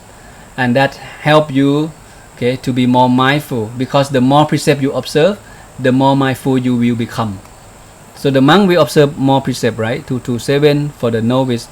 and that help you, okay, to be more mindful, because the more precepts you observe, the more mindful you will become. So the monk will observe more precepts, right? 2 to 7. For the novice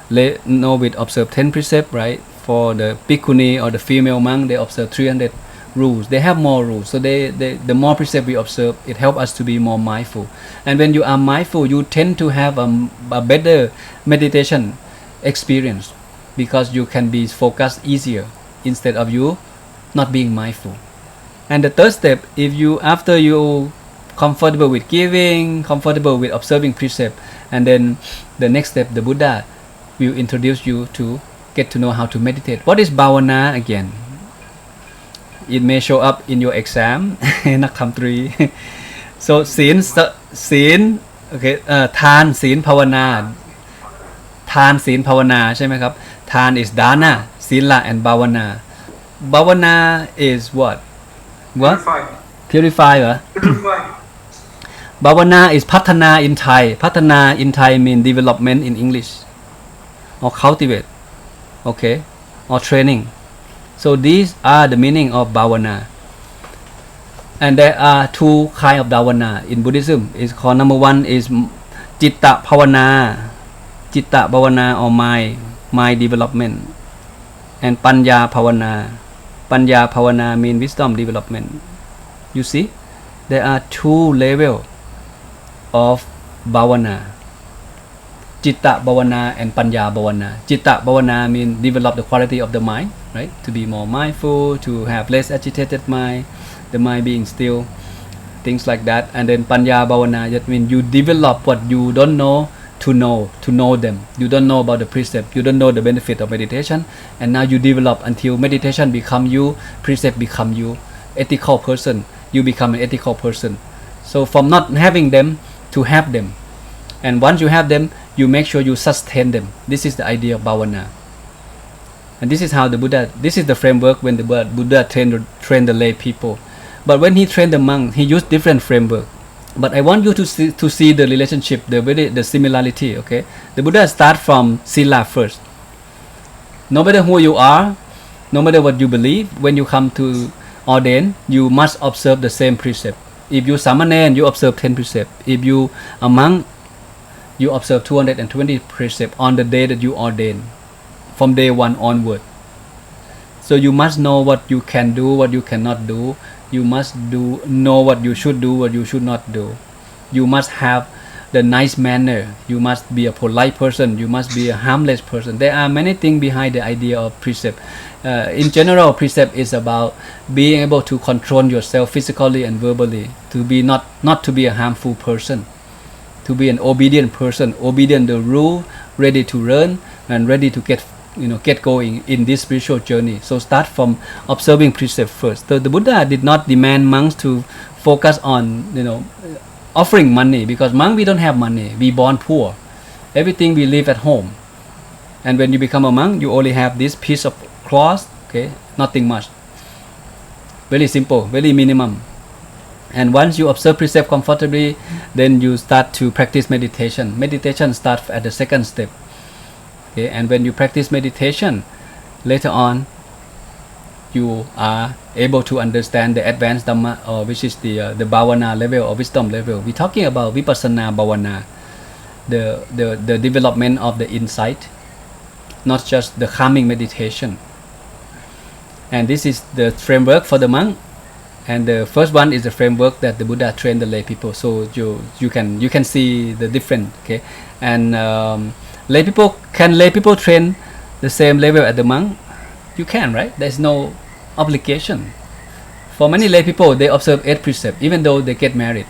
observe 10 precepts, right? For the bhikkhuni or the female monk, they observe 300 rules. They have more rules. So the more precepts we observe, it helps us to be more mindful. And when you are mindful, you tend to have a better meditation experience, because you can be focused easier instead of you not being mindful. And the third step, if you, after you comfortable with giving, comfortable with observing precept, and then the next step, the Buddha will introduce you to get to know how to meditate. What is bhavana again? It may show up in your exam. Not come 3. So sin, okay, ทาน ศีล ภาวนา ทาน ศีล ภาวนา ใช่ไหมครับ ทาน is dana, sila, and bhavana. Bhavana is what? Purify เหรอ Bhavana is พัฒนา in Thai. พัฒนา in Thai mean development in English, or cultivate, okay, or training. So these are the meaning of bhavana. And there are 2 kind of bhavana in Buddhism. It's called, number 1 is citta bhavana, citta bhavana, or mind development, and panya bhavana mean wisdom development. You see, there are 2 levels of bhavana: citta bhavana and panya bhavana. Citta bhavana mean develop the quality of the mind, right? To be more mindful, to have less agitated mind, the mind being still, things like that. And then panya bhavana, that means you develop what you don't know to know them. You don't know about the precept, you don't know the benefit of meditation, and now you develop until meditation become you, precept become you, ethical person, you become an ethical person. So from not having them to have them, and once you have them, you make sure you sustain them. This is the idea of bhavana. And this is how the Buddha, this is the framework when the Buddha trained the lay people. But when he trained the monk, he used different framework. But I want you to see the relationship, the similarity, okay? The Buddha start from sila first. No matter who you are, no matter what you believe, when you come to ordain, you must observe the same precept. If you samanen, you observe 10 precepts. If you a monk, you observe 220 precepts on the day that you ordain, from day 1 onward. So you must know what you can do, what you cannot do. You must know what you should do, what you should not do. You must have the nice manner. You must be a polite person. You must be a harmless person. There are many things behind the idea of precept. In general, precept is about being able to control yourself physically and verbally, to be not to be a harmful person, to be an obedient person, obedient the rule, ready to learn and ready to get going in this spiritual journey. So start from observing precept first. So the Buddha did not demand monks to focus on offering money, because monk, we don't have money, we born poor, everything we live at home. And when you become a monk, you only have this piece of cloth, okay, nothing much, very simple, very minimum. And once you observe precept comfortably, then you start to practice meditation. Meditation starts at the second step. Okay, and when you practice meditation, later on you are able to understand the advanced Dhamma, or which is the bhavana level or wisdom level. We're talking about vipassana bhavana, the development of the insight, not just the calming meditation. And this is the framework for the monk. And the first one is the framework that the Buddha trained the lay people. So you can see the difference. Okay, and lay people train the same level as the monk, you can, right? There's no obligation. For many lay people, they observe 8 precepts, even though they get married.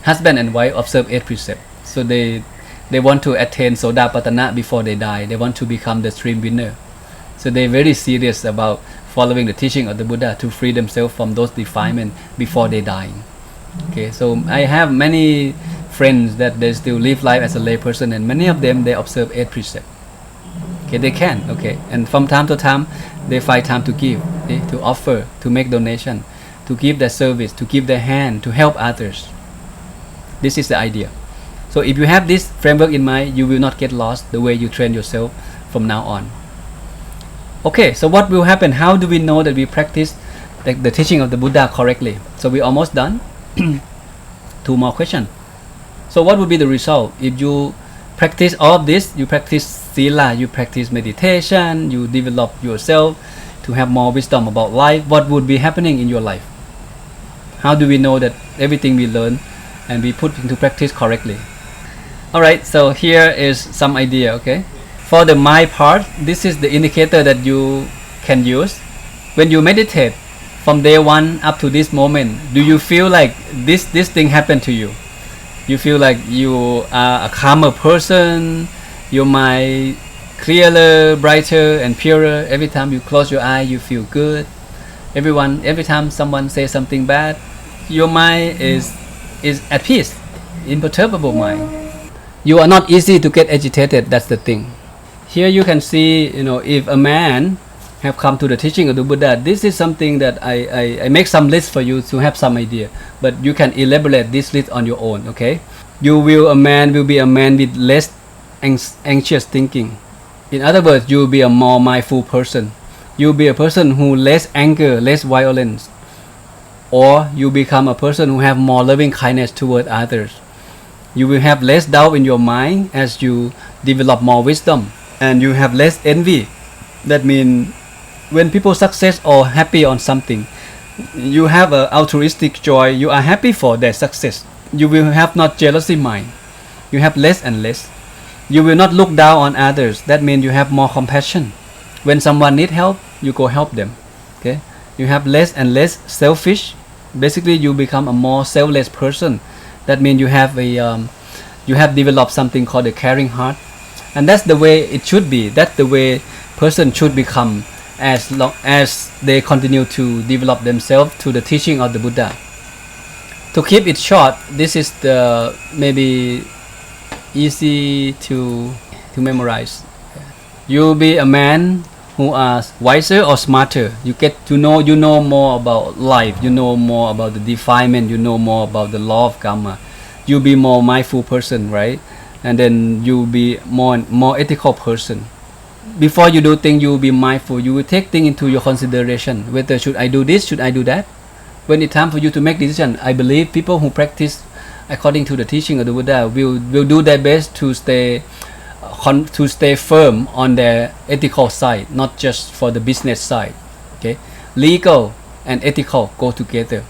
Husband and wife observe 8 precepts. So they want to attain Sodapatana before they die. They want to become the stream winner. So they're very serious about following the teaching of the Buddha to free themselves from those defilements before they die. Okay, so I have many friends that they still live life as a lay person, and many of them they observe 8 precepts. Okay, they can. Okay, and from time to time they find time to give, okay, to offer, to make donation, to give their service, to give their hand, to help others. This is the idea. So if you have this framework in mind, you will not get lost the way you train yourself from now on. Okay, so what will happen? How do we know that we practice the teaching of the Buddha correctly? So we're almost done. 2 more questions. So what would be the result if you practice all of this? You practice sila, you practice meditation, you develop yourself to have more wisdom about life. What would be happening in your life? How do we know that everything we learn and we put into practice correctly? Alright, so here is some idea, okay? For the mind part, this is the indicator that you can use. When you meditate, from day 1 up to this moment, do you feel like this thing happened to you? You feel like you are a calmer person, your mind clearer, brighter and purer. Every time you close your eye, you feel good. Every time someone says something bad, your mind is at peace, imperturbable mind. You are not easy to get agitated, that's the thing. Here you can see, if a man have come to the teaching of the Buddha, this is something that I make some list for you to have some idea, but you can elaborate this list on your own, okay? A man will be a man with less anxious thinking. In other words, you will be a more mindful person. You will be a person who less anger, less violence, or you become a person who have more loving kindness toward others. You will have less doubt in your mind as you develop more wisdom, and you have less envy. That means when people success or happy on something, you have an altruistic joy. You are happy for their success. You will have not jealousy mind. You have less and less. You will not look down on others. That means you have more compassion. When someone need help, you go help them. Okay, you have less and less selfish. Basically, you become a more selfless person. That means you have developed something called a caring heart, and that's the way it should be. That's the way person should become as long as they continue to develop themselves to the teaching of the Buddha. To keep it short, this is the maybe easy to memorize. You'll be a man who are wiser or smarter. You get to know, more about life, you know more about the defilement, you know more about the law of karma. You'll be more mindful person, right? And then you'll be more ethical person. Before you do things, you will be mindful. You will take things into your consideration. Whether should I do this, should I do that? When it's time for you to make decision, I believe people who practice according to the teaching of the Buddha will do their best to stay firm on their ethical side, not just for the business side. Okay, legal and ethical go together.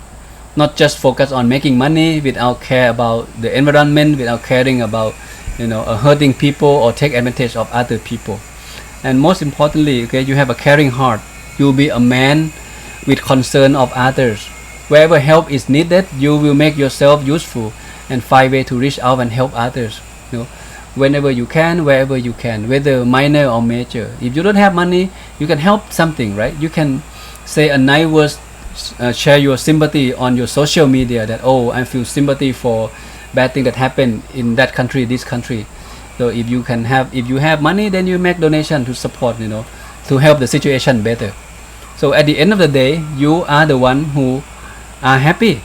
Not just focus on making money without care about the environment, without caring about hurting people or take advantage of other people. And most importantly, okay, you have a caring heart. You'll be a man with concern of others. Wherever help is needed, you will make yourself useful and find way to reach out and help others. Whenever you can, wherever you can, whether minor or major. If you don't have money, you can help something, right? You can say a nice word, share your sympathy on your social media that, I feel sympathy for bad thing that happened in that country, this country. So if you have money, then you make donation to support, to help the situation better. So at the end of the day, you are the one who are happy.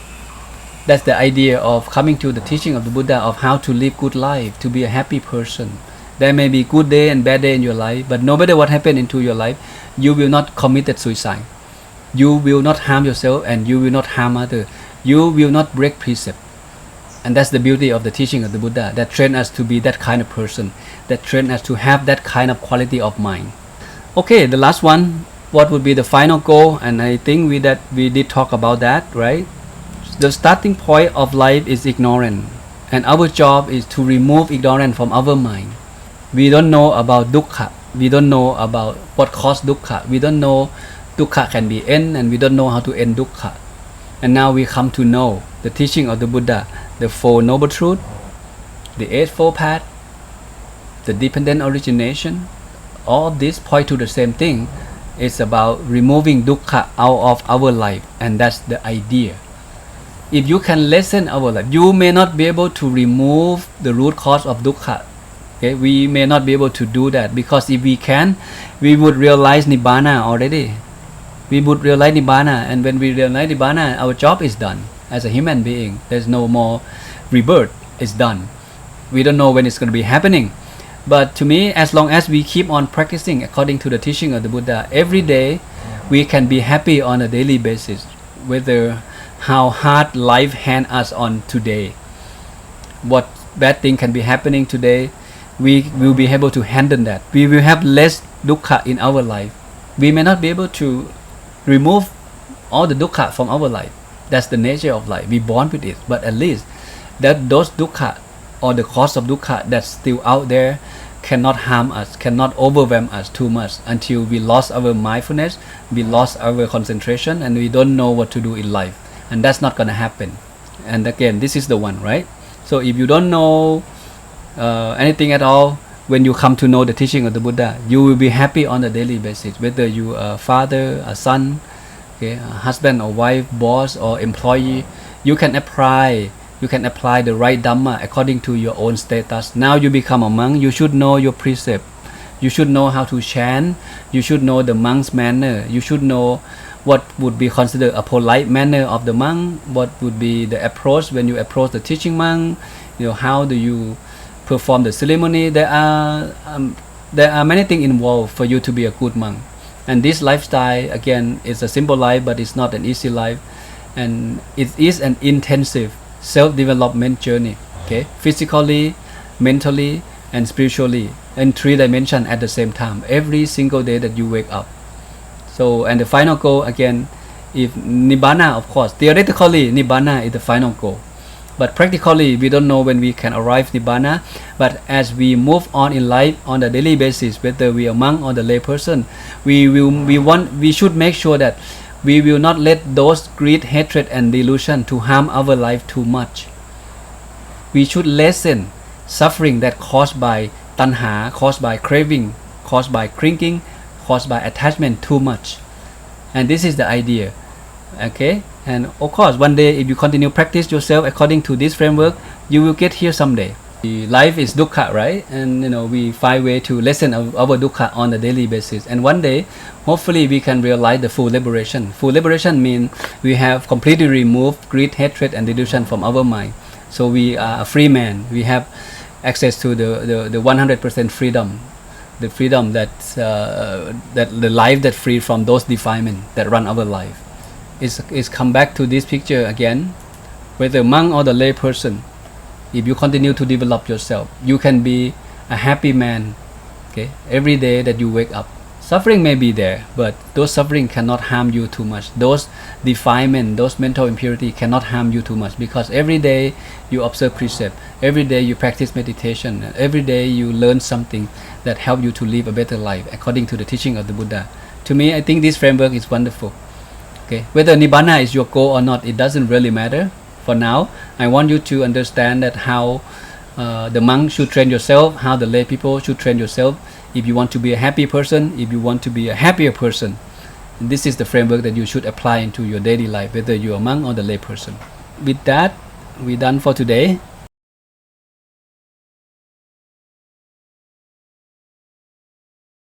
That's the idea of coming to the teaching of the Buddha of how to live good life, to be a happy person. There may be good day and bad day in your life, but no matter what happened into your life, you will not commit suicide. You will not harm yourself and you will not harm others. You will not break precept. And that's the beauty of the teaching of the Buddha, that train us to be that kind of person, that train us to have that kind of quality of mind. Okay, the last one, what would be the final goal? And I think we did talk about that, right? The starting point of life is ignorance, and our job is to remove ignorance from our mind. We don't know about dukkha. We don't know about what caused dukkha. We don't know dukkha can be end, and we don't know how to end dukkha. And now we come to know the teaching of the Buddha, the Four Noble Truths, the Eightfold Path, the dependent origination. All of this point to the same thing. It's about removing dukkha out of our life, and that's the idea. If you can lessen our life, you may not be able to remove the root cause of dukkha. Okay, we may not be able to do that, because if we can, we would realize Nibbana already. We would realize Nibbana, and when we realize Nibbana, our job is done as a human being. There's no more rebirth. It's done. We don't know when it's going to be happening. But to me, as long as we keep on practicing according to the teaching of the Buddha, every day we can be happy on a daily basis, whether how hard life hand us on today, what bad thing can be happening today, we will be able to handle that. We will have less dukkha in our life. We may not be able to remove all the dukkha from our life. That's the nature of life. We born with it. But at least that those dukkha or the cause of dukkha that's still out there cannot harm us, cannot overwhelm us too much until we lost our mindfulness, we lost our concentration, and we don't know what to do in life. And that's not going to happen. And again, this is the one, right? So if you don't know anything at all, when you come to know the teaching of the Buddha, you will be happy on a daily basis, whether you are a father, a son, okay, a husband or wife, boss or employee. You can apply the right Dhamma according to your own status. Now you become a monk, you should know your precept. You should know how to chant. You should know the monk's manner. You should know what would be considered a polite manner of the monk. What would be the approach when you approach the teaching monk. How do you perform the ceremony. There are many things involved for you to be a good monk. And this lifestyle, again, is a simple life, but it's not an easy life. And it is an intensive self-development journey, okay? Physically, mentally, and spiritually, in 3 dimensions at the same time, every single day that you wake up. So, and the final goal, again, if Nibbana, of course, theoretically, Nibbana is the final goal. But practically, we don't know when we can arrive Nibbana. But as we move on in life on a daily basis, whether we are monk or the lay person, we should make sure that we will not let those greed, hatred, and delusion to harm our life too much. We should lessen suffering that caused by tanha, caused by craving, caused by clinking, caused by attachment too much. And this is the idea. Okay, and of course, one day if you continue practice yourself according to this framework, you will get here someday. Life is dukkha, right? And we find way to lessen our dukkha on a daily basis. And one day, hopefully, we can realize the full liberation. Full liberation means we have completely removed greed, hatred, and delusion from our mind. So we are a free man. We have access to the 100% freedom, the freedom that the life that free from those defilements that run our life. Is come back to this picture again, whether monk or the lay person. If you continue to develop yourself, you can be a happy man. Okay, every day that you wake up, suffering may be there, but those suffering cannot harm you too much. Those defilement, those mental impurity cannot harm you too much, because every day you observe precept, every day you practice meditation, every day you learn something that help you to live a better life according to the teaching of the Buddha. To me, I think this framework is wonderful. Okay, whether Nibbana is your goal or not, it doesn't really matter. For now, I want you to understand that how the monk should train yourself, how the lay people should train yourself. If you want to be a happy person, if you want to be a happier person, this is the framework that you should apply into your daily life, whether you're a monk or the lay person. With that, we're done for today.